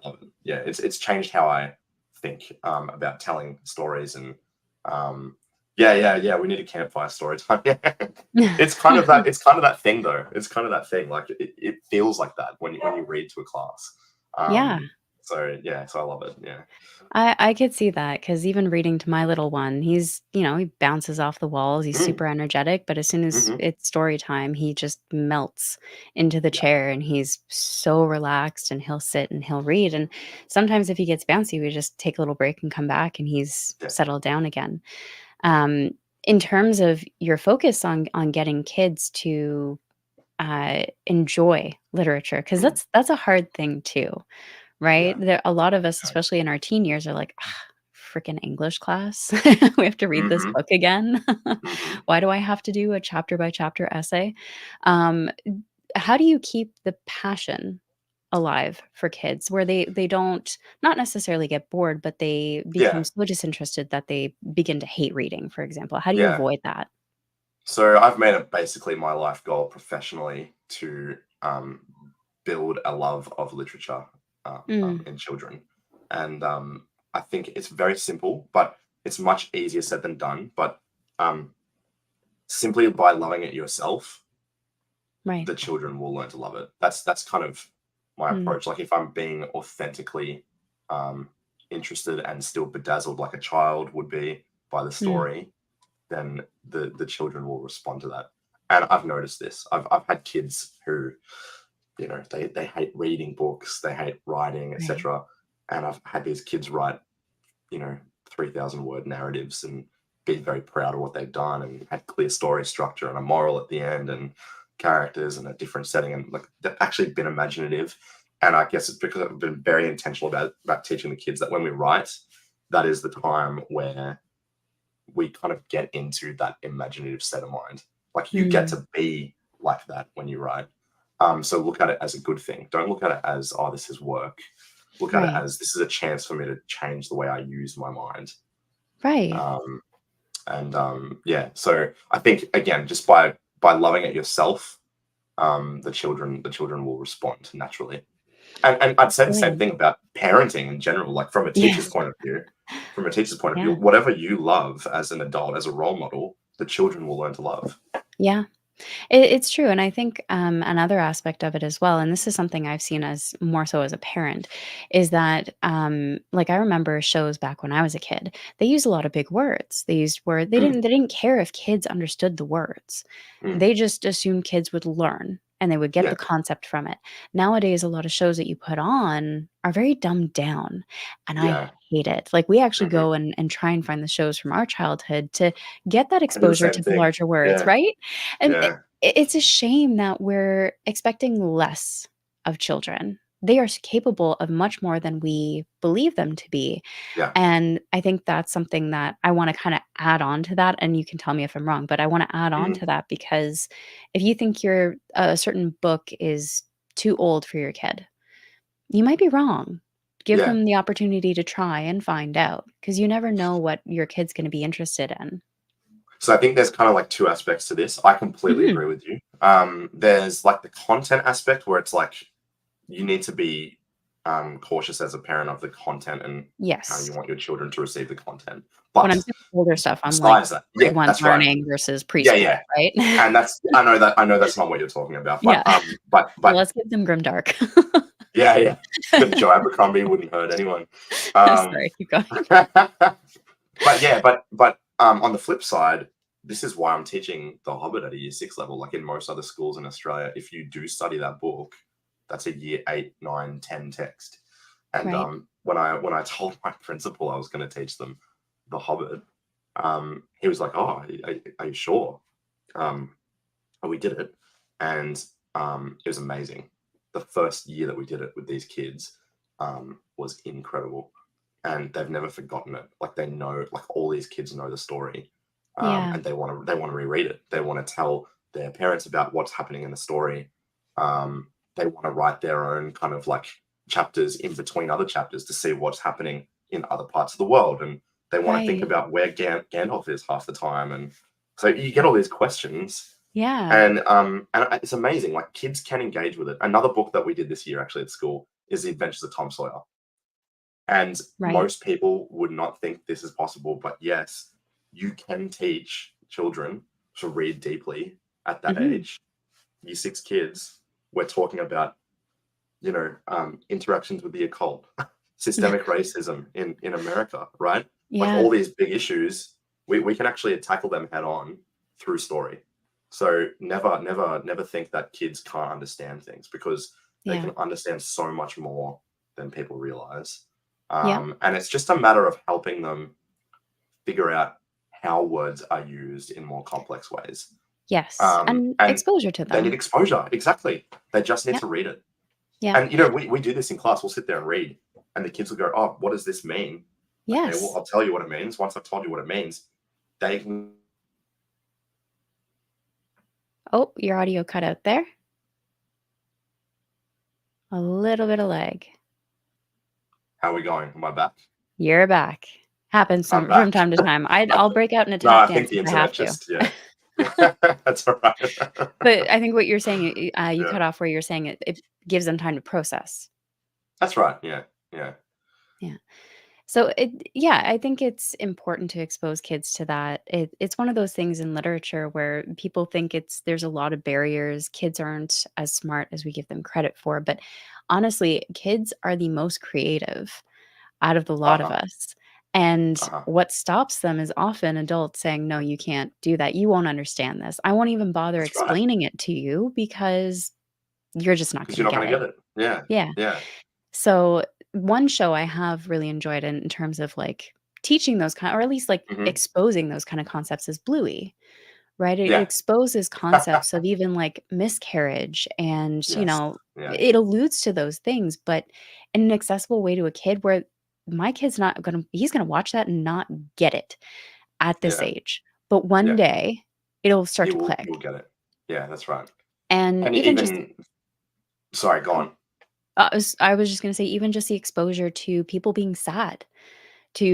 love it. Yeah, it's changed how I think about telling stories, and yeah. We need a campfire story time. Yeah. It's kind of that thing though. It's kind of that thing. Like, it feels like that when you read to a class. Yeah. So yeah, so I love it. Yeah. I could see that because even reading to my little one, he bounces off the walls, he's Mm, super energetic, but as soon as hmm. it's story time, he just melts into the Yeah. chair and he's so relaxed and he'll sit and he'll read, and sometimes if he gets bouncy, we just take a little break and come back and he's Yeah. settled down again. Um, in terms of your focus on getting kids to, enjoy literature, because Mm, that's a hard thing too. Right? yeah. There a lot of us, especially in our teen years, are like, "Ugh, freaking English class. We have to read this Hmm. book again. Hmm. Why do I have to do a chapter by chapter essay?" Um, how do you keep the passion alive for kids where they don't not necessarily get bored, but they become Yeah. so disinterested that they begin to hate reading, for example? How do you Yeah. avoid that? So I've made it basically my life goal professionally to build a love of literature Mm, in children. And I think it's very simple, but it's much easier said than done. But um, simply by loving it yourself, right. the children will learn to love it. That's kind of my Mm, approach. Like, if I'm being authentically um, interested and still bedazzled like a child would be by the mm, story, then the children will respond to that. And I've noticed this. I've had kids who, they hate reading books, they hate writing, right. etc. And I've had these kids write, 3,000 word narratives and be very proud of what they've done, and had clear story structure and a moral at the end, and characters and a different setting, and like they've actually been imaginative. And I guess it's because I've been very intentional about teaching the kids that when we write, that is the time where we kind of get into that imaginative state of mind. Like you get Mm, to be like that when you write. So look at it as a good thing. Don't look at it as, oh, this is work. Look at it right, as, this is a chance for me to change the way I use my mind. right. Um, yeah, so I think again, just by loving it yourself, the children will respond naturally. And I'd say the same Brilliant. thing about parenting in general, like from a teacher's Yes. point of view. From a teacher's point of view, Yeah. whatever you love as an adult, as a role model, the children will learn to love. Yeah. It's true, and I think, another aspect of it as well, and this is something I've seen as more so as a parent, is that, like, I remember shows back when I was a kid, they used a lot of big words. They used word Mm, they didn't care if kids understood the words. mm, They just assumed kids would learn, and they would get yeah, the concept from it. Nowadays, a lot of shows that you put on are very dumbed down, and I yeah, hate it. Like, we actually mhm. go and try and find the shows from our childhood to get that I do the exposure same to the thing. larger words, Yeah, right? And yeah, it's a shame that we're expecting less of children. They are capable of much more than we believe them to be, yeah, and I think that's something that I wanna kinda add on to that, and you can tell me if I'm wrong, but I wanna add on mhm, to that because if you think your a certain book is too old for your kid, you might be wrong. Give yeah. them the opportunity to try and find out, because you never know what your kid's gonna be interested in. So I think there's kind of like two aspects to this. I completely Mhm. agree with you. There's like the content aspect where it's like you need to be cautious as a parent of the content and how Yes. you want your children to receive the content. When I'm But saying older stuff, I'm like besides that, yeah, grade 1 that's right. learning versus Yeah, preschool, yeah. right? And that's I know that's not what you're talking about, Yeah. but Let's give them grimdark. yeah, yeah. But Joe Abercrombie wouldn't hurt anyone. Um, Sorry, keep going. but yeah, on the flip side, this is why I'm teaching The Hobbit at a year six level. Like in most other schools in Australia, if you do study that book, that's a year eight, nine, 10 text. And Right. when I told my principal I was going to teach them The Hobbit, he was like, "Oh, are you sure?" Um, and we did it, and it was amazing. The first year that we did it with these kids was incredible, and they've never forgotten it. Like they know, like all these kids know the story, Yeah. and they want to reread it. They want to tell their parents about what's happening in the story. They want to write their own kind of like chapters in between other chapters to see what's happening in other parts of the world, and they want to think Right. about where Gandalf is half the time, and so you get all these questions Yeah. and it's amazing. Like kids can engage with it. Another book that we did this year actually at school is The Adventures of Tom Sawyer. And Right. most people would not think this is possible, but yes, you can teach children to read deeply at that Mhm. age. Year six kids, we're talking about interactions with the occult, systemic racism in America, right? Like Yeah. all these big issues, we can actually tackle them head on through story. So never think that kids can't understand things because they Yeah. can understand so much more than people realize. Yep. And it's just a matter of helping them figure out how words are used in more complex ways. Yes, and And exposure to they need them. exposure. Exactly. They just need Yep. to read it. Yep. And we do this in class. We'll sit there and read, and the kids will go, "Oh, what does this mean?" Okay, well, Yes. I'll tell you what it means. Once I've told you what it means, they can. Oh, your audio cut out there. A little bit of lag. How are we going? Am I back? You're back. Happens I'm from back. time to time. I'll break out in a No, tap I think dance the if I internet have to. just yeah. That's all right. But I think what you're saying, you Yeah, cut off where you're saying it gives them time to process. that's right. Yeah, yeah. Yeah. So yeah, I think it's important to expose kids to that. It's one of those things in literature where people think there's a lot of barriers. Kids aren't as smart as we give them credit for, but honestly, kids are the most creative out of the lot of Uh-huh, us. And uh-huh. what stops them is often adults saying, "No, you can't do that. You won't understand this. I won't even bother That's right. explaining it to you because you're just not Because going you're to not get gonna it." get it. Yeah, Yeah. yeah. So, one show I have really enjoyed in terms of, like, teaching those kind or at least, like, Mhm. exposing those kind of concepts is Bluey. right? It Yeah. exposes concepts of even, like, miscarriage and, Yes. Yeah. it alludes to those things, but in an accessible way to a kid where my kid's not gonna he's gonna watch that and not get it at this Yeah. age, but one Yeah. day, it'll start to He will click, get it. Yeah, that's right. and And even just even sorry, go on. I was just gonna say even just the exposure to people being sad, to,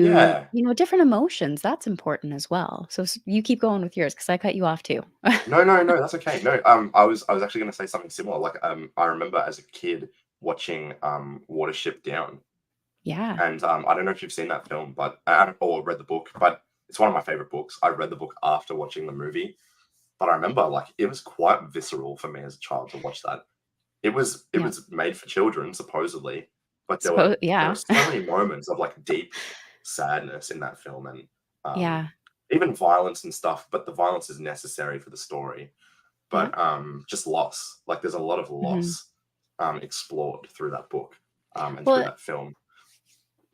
Yeah. different emotions, that's important as well. So you keep going with yours because I cut you off too. No, no, no, that's okay. No, I was actually gonna say something similar. Like, I remember as a kid watching, Watership Down, Yeah, and, I don't know if you've seen that film, but or read the book, but it's one of my favorite books. I read the book after watching the movie, but I remember, like, it was quite visceral for me as a child to watch that. It yeah. was made for children, supposedly, but there were Yeah. so many moments of, like, deep sadness in that film and, um, Yeah, even violence and stuff, but the violence is necessary for the story. yeah, But, just loss, like, there's a lot of mhm. loss, explored through that book, and through Well, that film.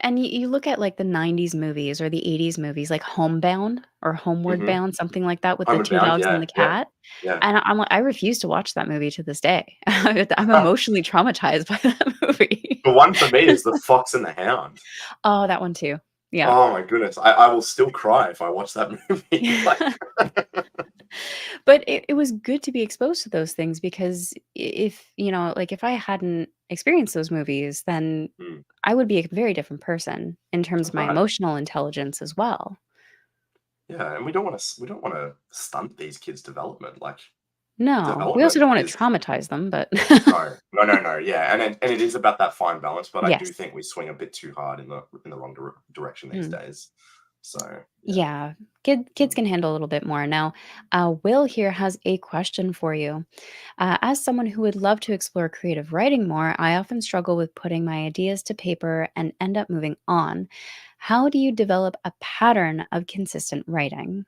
and you look at, like, the '90s movies or the '80s movies, like Homebound or Homeward Mhm. Bound, something like that with the Homeward 2 Bound, dogs and yeah, the yeah, cat, yeah. and I'm like, I refuse to watch that movie to this day. I'm emotionally traumatized by that movie. The one for me is The Fox and the Hound. Oh, that one too. Yeah. Oh my goodness, I will still cry if I watch that movie, like But it was good to be exposed to those things because if, like, if I hadn't experienced those movies, then Mm, I would be a very different person in terms of that's my right. emotional intelligence as well. Yeah, and we don't wanna stunt these kids' development, like, No, we also development don't wanna is traumatize them, but no, no, no, no, yeah, and it is about that fine balance, but I do yes. think we swing a bit too hard in the wrong direction these Mm. days. So, yeah. Yeah, kids Mm. can handle a little bit more. Now, Will here has a question for you. As someone who would love to explore creative writing more, I often struggle with putting my ideas to paper and end up moving on. How do you develop a pattern of consistent writing?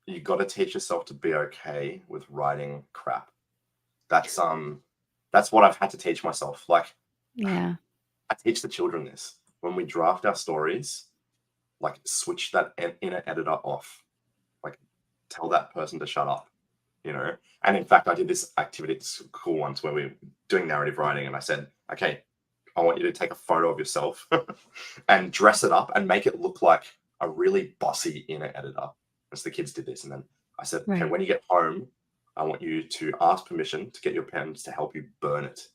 You gotta teach yourself to be okay with writing crap. That's, that's what I've had to teach myself, like, Yeah, I teach the children this. When we draft our stories, like, switch that inner editor off. Like, tell that person to shut up, you know? And in fact, I did this activity at school once where we were doing narrative writing, and I said, okay, I want you to take a photo of yourself and dress it up and make it look like a really bossy inner editor. And so the kids did this. And then I said, okay, right. when you get home, I want you to ask permission to get your parents to help you burn it.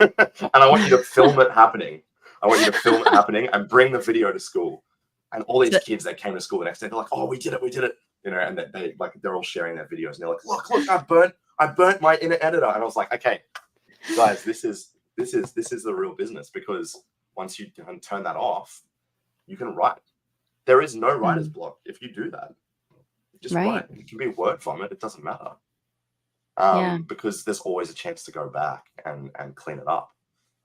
And I want you to film it happening. I want you to film it happening and bring the video to school. And all these So- kids that came to school the next day, they're like, "Oh, we did it!" You know, and they like they're all sharing their videos, and they're like, "Look, I burnt my inner editor." And I was like, "Okay, guys, this is the real business because once you can turn that off, you can write. There is no writer's Mm, block if you do that. Just right. write. It can be word vomit. It doesn't matter." Yeah. Because there's always a chance to go back and clean it up.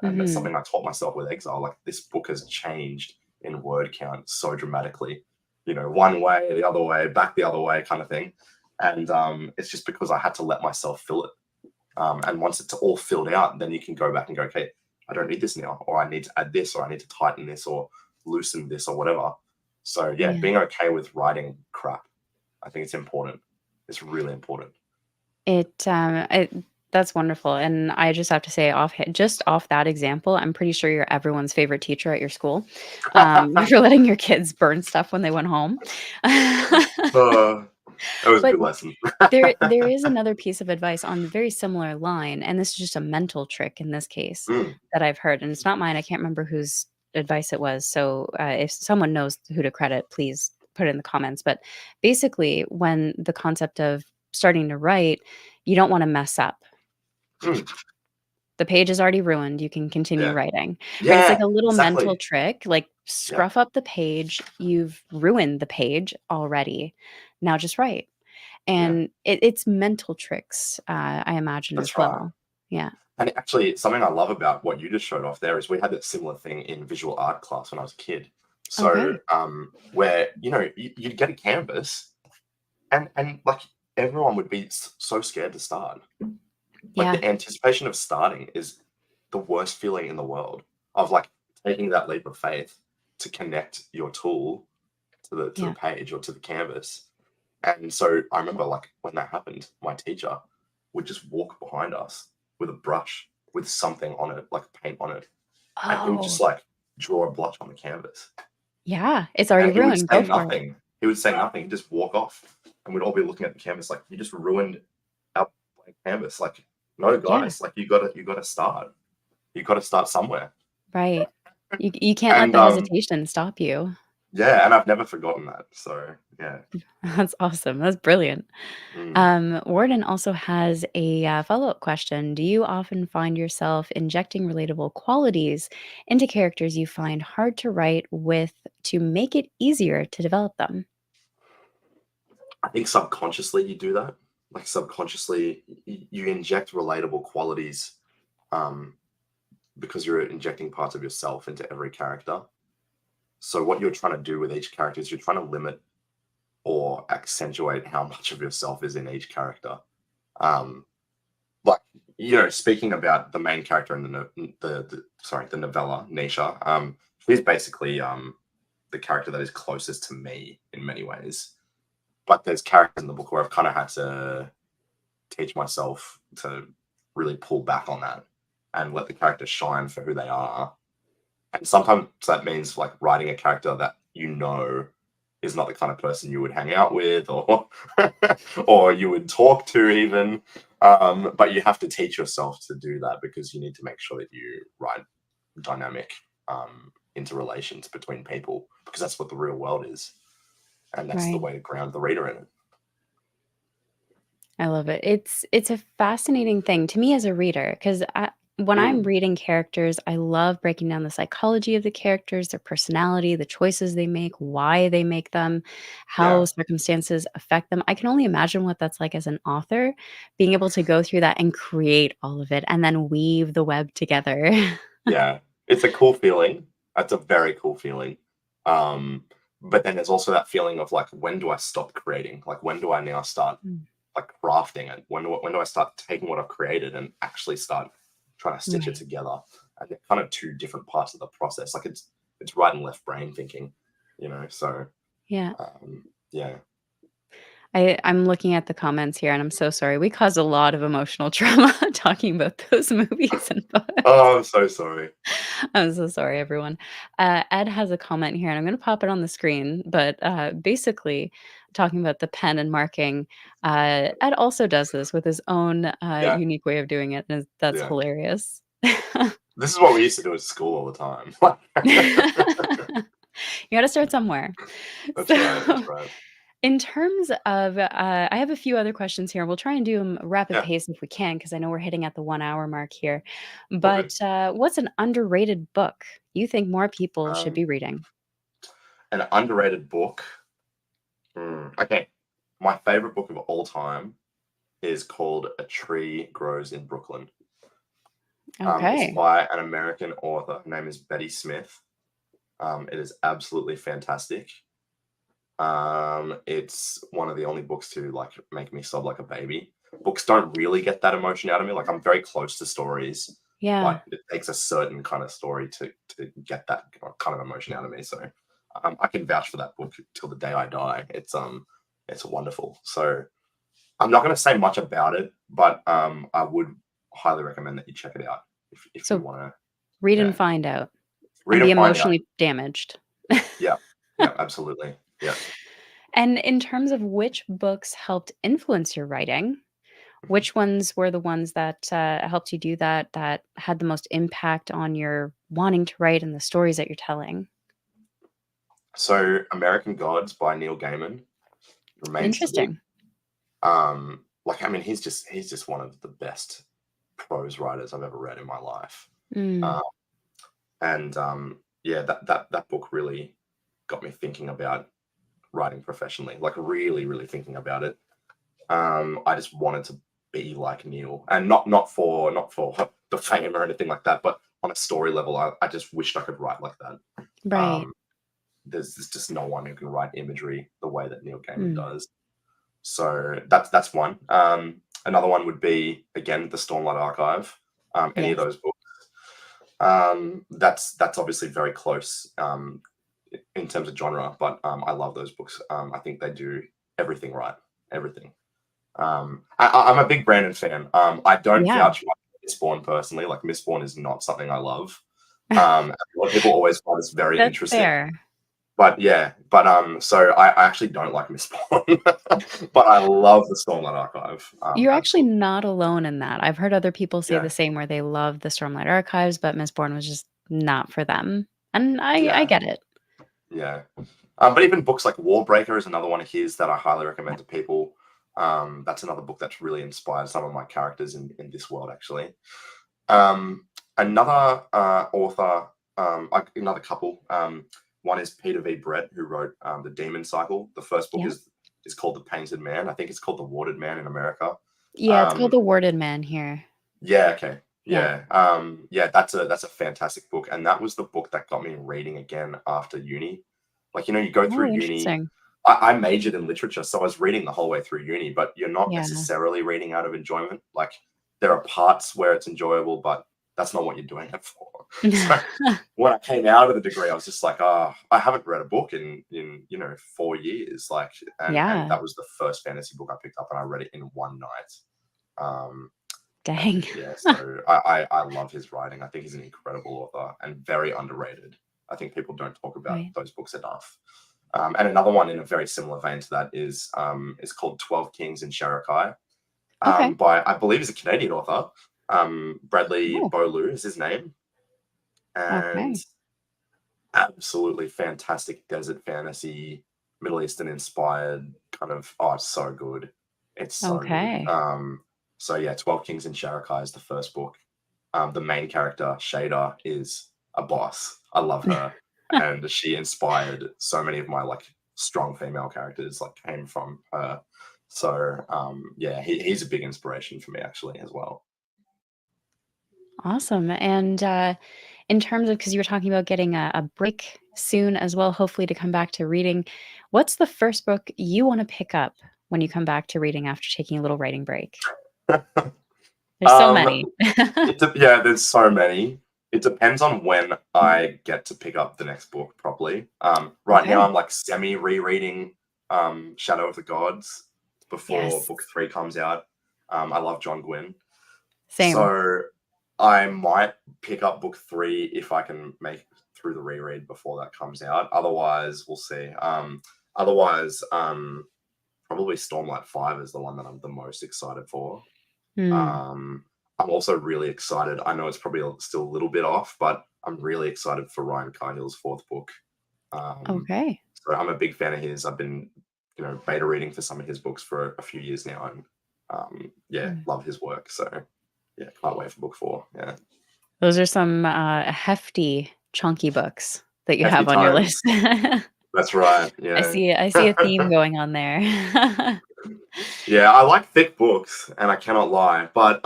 And that's Hmm. something I taught myself with Exile. Like this book has changed in word count so dramatically, you know, one way, the other way, back the other way, kind of thing. And it's just because I had to let myself fill it. And once it's all filled out, then you can go back and go, okay, I don't need this now, or I need to add this, or I need to tighten this, or loosen this, or whatever. So yeah, Yeah. being okay with writing crap, I think it's important. It's really important. It that's wonderful, and I just have to say just off that example, I'm pretty sure you're everyone's favorite teacher at your school, for letting your kids burn stuff when they went home. Uh, that was a But good lesson. there is another piece of advice on the very similar line, and this is just a mental trick in this case Mm, that I've heard, and it's not mine, I can't remember whose advice it was, so, if someone knows who to credit, please put it in the comments, but basically, when the concept of starting to write, you don't wanna mess up. mm, The page is already ruined, you can continue yeah. writing, right? It's like Yeah, a little mental exactly. trick, like, Yeah, scruff up the page, you've ruined the page already, now just write. yeah, And it's mental tricks, I imagine that's as right. well. Yeah. And actually, something I love about what you just showed off there is we had that similar thing in visual art class when I was a kid. So, Okay. where, you know, you'd get a canvas and like everyone would be so scared to start. Like Yeah, the anticipation of starting is the worst feeling in the world of like taking that leap of faith to connect your tool to the yeah. page or to the canvas. And so I remember like when that happened, my teacher would just walk behind us with a brush with something on it, like paint on it, and he would just Oh, like draw a blotch on the canvas. yeah, it's already And he would ruined, say go for it. nothing. He would say nothing. He'd just walk off, and we'd all be looking at the canvas like, "You just ruined our blank canvas." Like, no, Yeah, guys, like you gotta start. You gotta start somewhere. right. You can't let And the hesitation stop you. yeah, and I've never forgotten that. So yeah. That's awesome, that's brilliant. Mm. Warden also has a, follow-up question. Do you often find yourself injecting relatable qualities into characters you find hard to write with to make it easier to develop them? I think subconsciously you do that. Like subconsciously, you inject relatable qualities um, because you're injecting parts of yourself into every character. So what you're trying to do with each character is you're trying to limit or accentuate how much of yourself is in each character. Um, like speaking about the main character in the novella, Nisha. She's basically the character that is closest to me in many ways. But there's characters in the book where I've kind of had to teach myself to really pull back on that and let the characters shine for who they are. And sometimes that means like writing a character that is not the kind of person you would hang out with or or you would talk to even. But you have to teach yourself to do that because you need to make sure that you write dynamic interrelations between people because that's what the real world is. And that's the Right. way to ground the reader in it. I love it. It's a fascinating thing to me as a reader because when I'm Mm, reading characters, I love breaking down the psychology of the characters, their personality, the choices they make, why they make them, how yeah. circumstances affect them. I can only imagine what that's like as an author, being able to go through that and create all of it and then weave the web together. Yeah, it's a cool feeling. That's a very cool feeling. Um, but then there's also that feeling of like, when do I stop creating? Like, when do I now start Mm, like crafting it? When do I start taking what I've created and actually start trying to stitch it right. together? And they're kind of two different parts of the process. Like it's right and left brain thinking, So Yeah. yeah. I'm looking at the comments here, and I'm so sorry. We caused a lot of emotional trauma talking about those movies and books. Oh, I'm so sorry. I'm so sorry, everyone. Ed has a comment here, and I'm gonna pop it on the screen, but, basically talking about the pen and marking, Ed also does this with his own, Yeah, unique way of doing it, and that's yeah. hilarious. This is what we used to do at school all the time. You gotta start somewhere. That's right. That's So, right. in terms of, I have a few other questions here. We'll try and do 'em rapid Yeah, pace if we can, because I know we're hitting at the 1-hour mark here. all good. But, what's an underrated book you think more people should Um, be reading? an underrated book. Okay, my favorite book of all time is called A Tree Grows in Brooklyn. It's Okay. by an American author. Her name is Betty Smith. It is absolutely fantastic. It's one of the only books to like make me sob like a baby. Books don't really get that emotion out of me. Like I'm very close to stories, Yeah. but it takes a certain kind of story to get that kind of emotion out of me. So I can vouch for that book till the day I die. It's wonderful. So I'm not going to say much about it, but I would highly recommend that you check it out if you So want to. read and Yeah, find out and read be and find out. emotionally damaged. Yeah, yeah, absolutely. Yeah. And in terms of which books helped influence your writing, Mhm. which ones were the ones that, helped you do that, that had the most impact on your wanting to write and the stories that you're telling? So American Gods by Neil Gaiman remains to be. Interesting. Like I mean, he's just one of the best prose writers I've ever read in my life. Mm, Uh, and yeah, that book really got me thinking about writing professionally, like really, really thinking about it. I just wanted to be like Neil, and not for the fame or anything like that, but on a story level, I just wished I could write like that. right. Um, there's just no one who can write imagery the way that Neil Gaiman Mm, does. So that's one. Another one would be again the Stormlight Archive. Any of yes. those books. That's obviously very close in terms of genre, but I love those books. I think they do. everything right, everything. I'm a big Brandon fan. I don't Yeah, vouch much for Mistborn personally. Like Mistborn is not something I love. A lot of people always find this very that's interesting. fair. But yeah, so I actually don't like Mistborn, but I love the Stormlight Archive. You're actually Absolutely. not alone in that. I've heard other people say Yeah, the same where they love the Stormlight Archives, but Mistborn was just not for them, and I yeah, get it. yeah. But even books like Warbreaker is another one of his that I highly Yeah. recommend to people. That's another book that's really inspired some of my characters in this world, actually. Um, another author, another couple. One is Peter V. Brett, who wrote The Demon Cycle. The first book Yeah. is called The Painted Man. I think it's called The Watered Man in America. Yeah, it's called Um, The Warded Man here. yeah, okay. Yeah. Yeah. Yeah, that's a fantastic book. And that was the book that got me reading again after uni. Like, you go through Oh, uni. interesting. I majored in literature, so I was reading the whole way through uni, but you're not Yeah. necessarily reading out of enjoyment. Like there are parts where it's enjoyable, but that's not what you're doing it for. So when I came out of the degree, I was just like, I haven't read a book in 4 years. Like, and Yeah. that was the first fantasy book I picked up, and I read it in one night. Um, Dang. and yeah, so I love his writing. I think he's an incredible author and very underrated. I think people don't talk about Right. those books enough. And another one in a very similar vein to that is called 12 Kings in Sharakai, Okay. by I believe he's a Canadian author. Bradley Oh, Bolu is his name, and okay. absolutely fantastic desert fantasy, Middle Eastern inspired kind of. Oh, it's so good. It's so good. Okay. So yeah, 12 Kings in Sharakai is the first book. The main character, Shada, is a boss. I love her. And she inspired so many of my like strong female characters, like came from her. So yeah, he's a big inspiration for me actually as well. Awesome. And in terms of, because you were talking about getting a break soon as well, hopefully to come back to reading, what's the first book you want to pick up when you come back to reading after taking a little writing break? There's so um many. yeah, there's so many. It depends on when I get to pick up the next book properly. Right now Okay. I'm like semi rereading Shadow of the Gods before Yes. book 3 comes out. I love John Gwynne. Same. So I might pick up book 3 if I can make it through the reread before that comes out. Otherwise, we'll see. Otherwise, probably Stormlight 5 is the one that I'm the most excited for. Hmm. Um, I'm also really excited. I know it's probably still a little bit off, but I'm really excited for Ryan Cahill's fourth book. Um, Okay. so I'm a big fan of his. I've been, beta reading for some of his books for a few years now, and yeah, Mm. love his work. So yeah, can't wait for book 4. Yeah, Those are some hefty, chunky books that you hefty have on your list. times. That's right. Yeah. I see a theme going on there. Yeah, I like thick books, and I cannot lie, but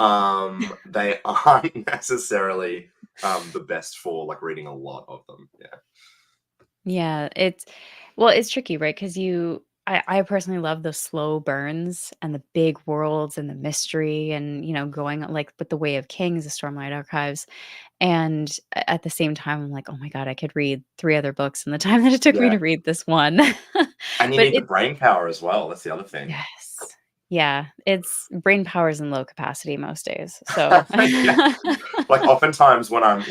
they aren't necessarily the best for like reading a lot of them. Yeah. Yeah, it's well, it's tricky, right? Because I personally love the slow burns and the big worlds and the mystery and, going like with The Way of Kings, the Stormlight Archives. And at the same time, I'm like, "Oh my god, I could read 3 other books in the time that it took me Yeah. to read this one." And you But need the it brain power as well. That's the other thing. yes. Yeah, it's brain power's in low capacity most days, so Yeah. Like oftentimes when I'm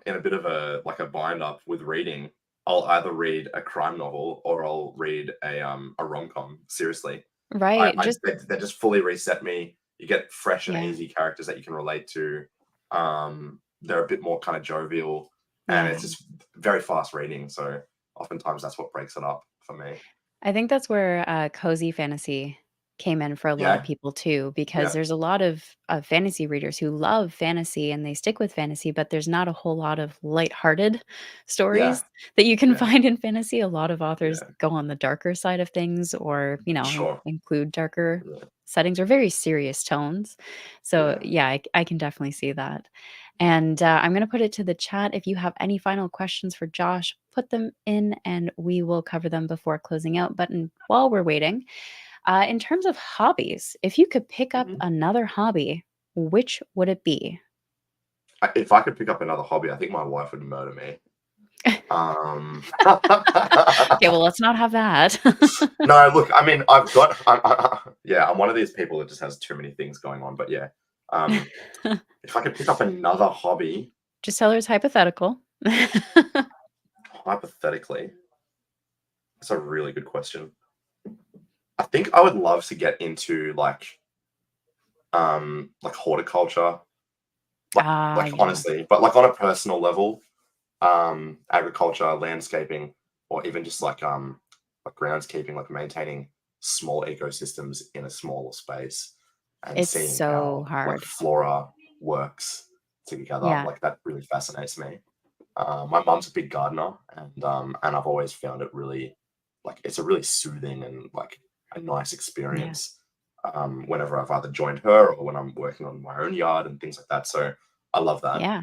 in a bit of a bind up with reading, I'll either read a crime novel or I'll read a rom-com. Seriously. Right, just They just fully reset me. You get fresh and yeah, easy characters that you can relate to. They're a bit more kind of jovial, and yeah. it's just very fast reading. So oftentimes that's what breaks it up for me. I think that's where, cozy fantasy came in for a lot of Yeah, people too, because yeah, there's a lot of fantasy readers who love fantasy and they stick with fantasy, but there's not a whole lot of lighthearted yeah, stories that you can yeah, find in fantasy. A lot of authors yeah. go on the darker side of things or, Sure. include darker Yeah, settings or very serious tones. So, yeah. yeah, I can definitely see that. And, I'm gonna put it to the chat. If you have any final questions for Josh, put them in and we will cover them before closing out. But while we're waiting, in terms of hobbies, if you could pick up Mhm. another hobby, which would it be? If I could pick up another hobby, I think my wife would murder me. Um, Okay, well, let's not have that. no, look, I mean, yeah, I'm one of these people that just has too many things going on. But yeah, um, if I could pick up another hobby, Just tell her it's hypothetical. hypothetically, that's a really good question. I think I would love to get into like horticulture, like Ah, yeah. honestly, but like on a personal level, agriculture, landscaping, or even just like groundskeeping, like maintaining small ecosystems in a smaller space and It's seeing so how like hard. flora works together. Yeah, Like that really fascinates me. My mum's a big gardener, and I've always found it really like it's a really soothing and like a nice yeah, experience. Whenever I've either joined her or when I'm working on my own yard and things like that. So I love that. yeah.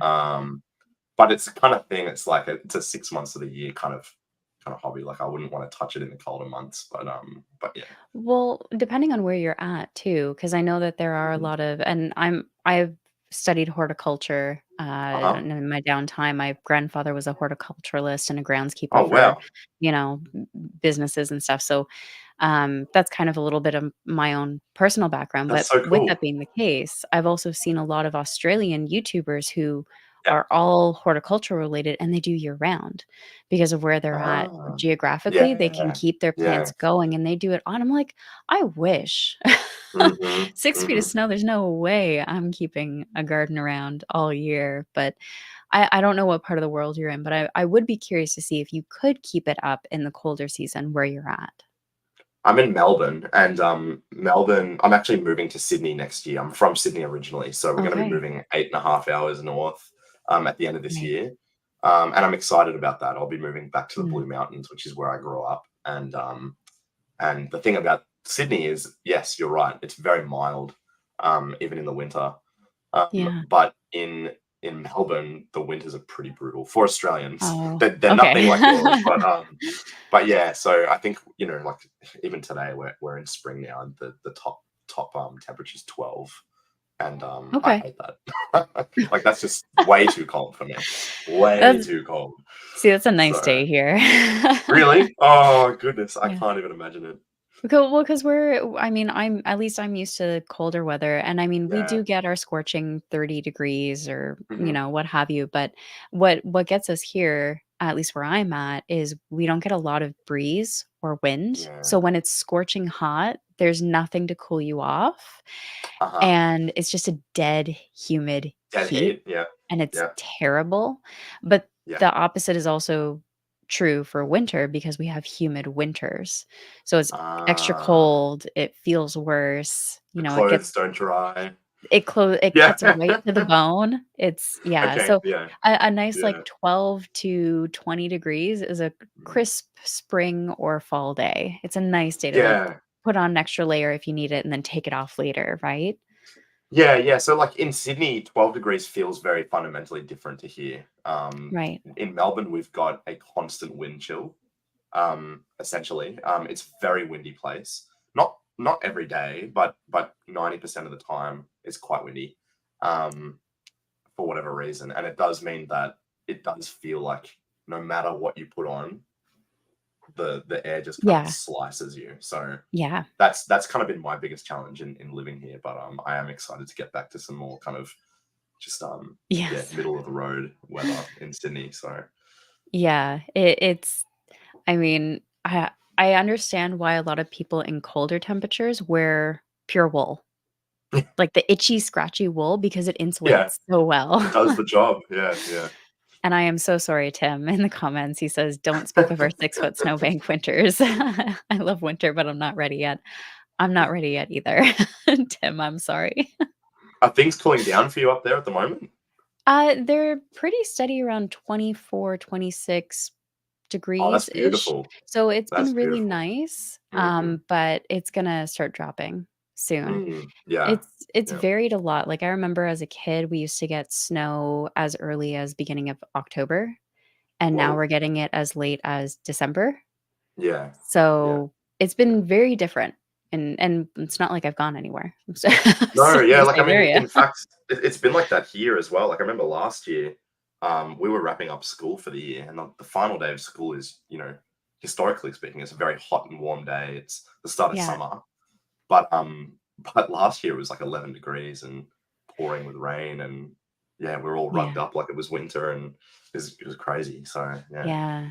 But it's the kind of thing. It's like it's a 6 months of the year kind of hobby. Like I wouldn't want to touch it in the colder months. But yeah. Well, depending on where you're at too, because I know that there are a Mhm. lot of, and I've studied horticulture, Uh huh. and in my downtime, my grandfather was a horticulturalist and a groundskeeper Oh for, wow, businesses and stuff. So, that's kind of a little bit of my own personal background. that's But so with cool. that being the case, I've also seen a lot of Australian YouTubers who Yeah. are all horticulture related and they do year round because of where they're at Ah. geographically. They can Yeah. keep their plants Yeah. going and they do it on. I'm like, I wish. Mhm. 6 feet of Mhm. snow, there's no way I'm keeping a garden around all year. But I don't know what part of the world you're in, but I would be curious to see if you could keep it up in the colder season where you're at. I'm in Melbourne, and Melbourne. I'm actually moving to Sydney next year. I'm from Sydney originally, so we're going to be Okay. moving 8.5 hours north at the end of this Right. year, and I'm excited about that. I'll be moving back to the Mm. Blue Mountains, which is where I grew up, and the thing about Sydney is, yes, you're right. It's very mild, even in the winter. Yeah. But in Melbourne, the winters are pretty brutal for Australians. Oh, They're okay. nothing like yours, but yeah. So I think like even today we're in spring now, and the top temperature's 12, and I Okay. hate that. Like that's just way too cold for me. Way That's too cold. See, that's a nice So day here. really, oh goodness, I Yeah. can't even imagine it. Because I mean, at least I'm used to colder weather, and I mean, we Yeah. do get our scorching 30 degrees or, Hmm. what have you, but what gets us here, at least where I'm at, is we don't get a lot of breeze or wind. Yeah. So when it's scorching hot, there's nothing to cool you off, Uh huh. and it's just a dead, humid Dead heat, heat. Yeah. and it's Yeah. terrible. But Yeah. the opposite is also true for winter because we have humid winters. So it's extra Ah. cold, it feels worse, The it gets clothes don't dry. it Yeah. cuts right to the bone. It's yeah, Okay, so yeah, a nice, yeah. 12 to 20 degrees is a Mhm. crisp spring or fall day. It's a nice day to, Yeah. put on an extra layer if you need it and then take it off later, right? Yeah, yeah, so, like, in Sydney, 12 degrees feels very fundamentally different to here. Right. In Melbourne, we've got a constant wind chill, essentially. It's very windy place. Not every day, but 90% of the time, it's quite windy, um, for whatever reason, and it does mean that it does feel like no matter what you put on, the air just kind of Yeah. slices you. So Yeah. that's kind of been my biggest challenge in living here. But I am excited to get back to some more kind of just yeah, Yes. middle of the road weather in Sydney. So Yeah, it's I mean, I understand why a lot of people in colder temperatures wear pure wool, like the itchy, scratchy wool because it yeah, insulates so well. it does the job. Yeah, yeah. And I am so sorry, Tim, in the comments, he says, "Don't speak of our 6-foot snowbank winters." I love winter, but I'm not ready yet. I'm not ready yet either. Tim, I'm sorry. Are things cooling down for you up there at the moment? They're pretty steady around 24, 26 Oh, that's degrees-ish. beautiful. So it's That's been really beautiful. nice, Hmm. but it's gonna start dropping soon. Yeah, It's yeah. varied a lot. Like, I remember as a kid, we used to get snow as early as beginning of October, and now Whoa. we're getting it as late as December. Yeah, yeah, So, it's yeah. been very different, and it's not like I've gone anywhere. I'm No, still in yeah. the Like I same mean, area. in fact, it's been like that here as well. Like I remember last year. we were wrapping up school for the year, and the final day of school is, historically speaking, it's a very hot and warm day. It's the start of Yeah. summer, but but last year it was like 11 degrees and pouring with rain, and yeah, we are all rugged Yeah. up like it was winter, and it was crazy. So yeah, Yeah.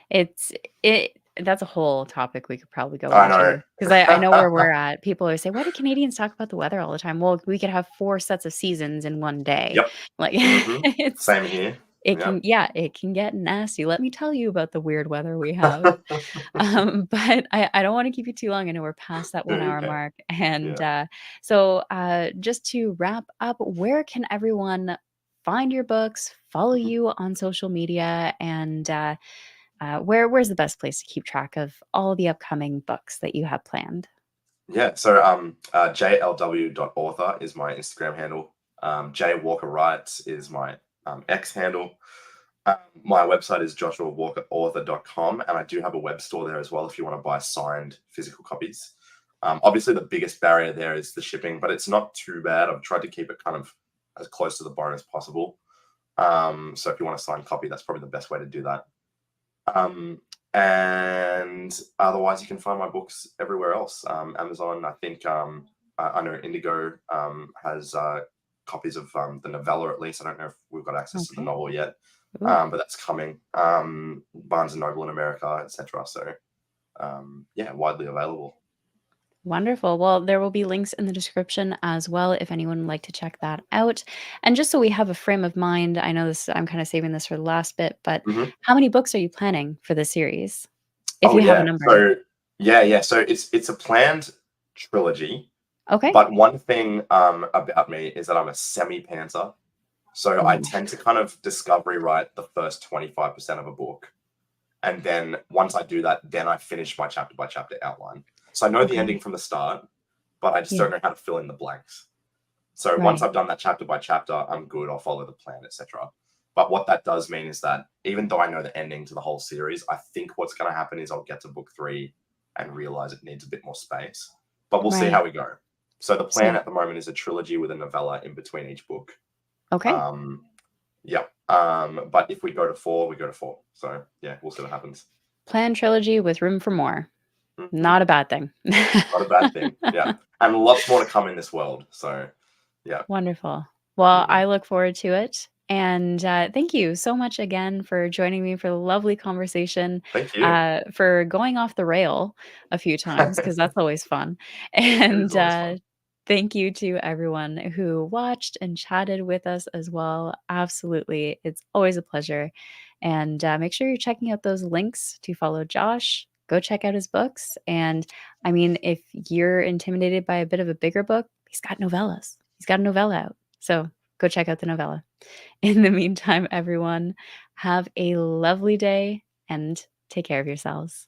It's it that's a whole topic we could probably go I into know. because I know where we're at. People always say, "Why do Canadians talk about the weather all the time?" Well, we could have 4 sets of seasons in one day. Yep. Like, Hmm. it's Same here. it can Yep. yeah, it can get nasty. Let me tell you about the weird weather we have. But I don't wanna keep you too long. I know we're past that Yeah, 1-hour okay. mark, and, Yeah. just to wrap up, where can everyone find your books, follow Mhm. you on social media, and, where's the best place to keep track of all the upcoming books that you have planned? Yeah, so jlw.author is my Instagram handle. J Walker Writes is my X handle. My website is joshuawalkerauthor.com, and I do have a web store there as well if you want to buy signed physical copies. Obviously, the biggest barrier there is the shipping, but it's not too bad. I've tried to keep it kind of as close to the bone as possible. So if you want a signed copy, that's probably the best way to do that. Um, and otherwise, you can find my books everywhere else. Amazon, I think. I know Indigo has copies of the novella at least. I don't know if we've got access to the Okay. novel yet, Ooh. but that's coming. Barnes and Noble in America, etc. So yeah, widely available. Wonderful. Well, there will be links in the description as well if anyone would like to check that out. And just so we have a frame of mind, I know this I'm kind of saving this for the last bit, but Hmm. how many books are you planning for this series? If Oh you have a yeah, number. so yeah. So it's a planned trilogy. Okay. But one thing about me is that I'm a semi pantser. So I Ooh, tend to kind of discovery write the first 25% of a book. And then once I do that, then I finish my chapter by chapter outline. So I know the ending okay. from the start, but I just Yeah, don't know how to fill in the blanks. So once right. I've done that chapter by chapter, I'm good. I'll follow the plan, etc. But what that does mean is that even though I know the ending to the whole series, I think what's going to happen is I'll get to book three and realize it needs a bit more space. But we'll see Right. how we go. So the plan So, at the moment is a trilogy with a novella in between each book. okay. Um, yeah. But if we go to four, we go to four. So yeah, we'll see what happens. Plan trilogy with room for more. Hmm. Not a bad thing. Not a bad thing. Yeah. And lots more to come in this world. So yeah. Wonderful. Well, Mhm. I look forward to it. And thank you so much again for joining me for the lovely conversation, Thank you. for going off the rail a few times, because that's always fun. It is And always fun. thank you to everyone who watched and chatted with us as well. Absolutely. It's always a pleasure. And make sure you're checking out those links to follow Josh. Go check out his books. And I mean, if you're intimidated by a bit of a bigger book, he's got novellas. He's got a novella out. So go check out the novella. In the meantime, everyone, have a lovely day and take care of yourselves.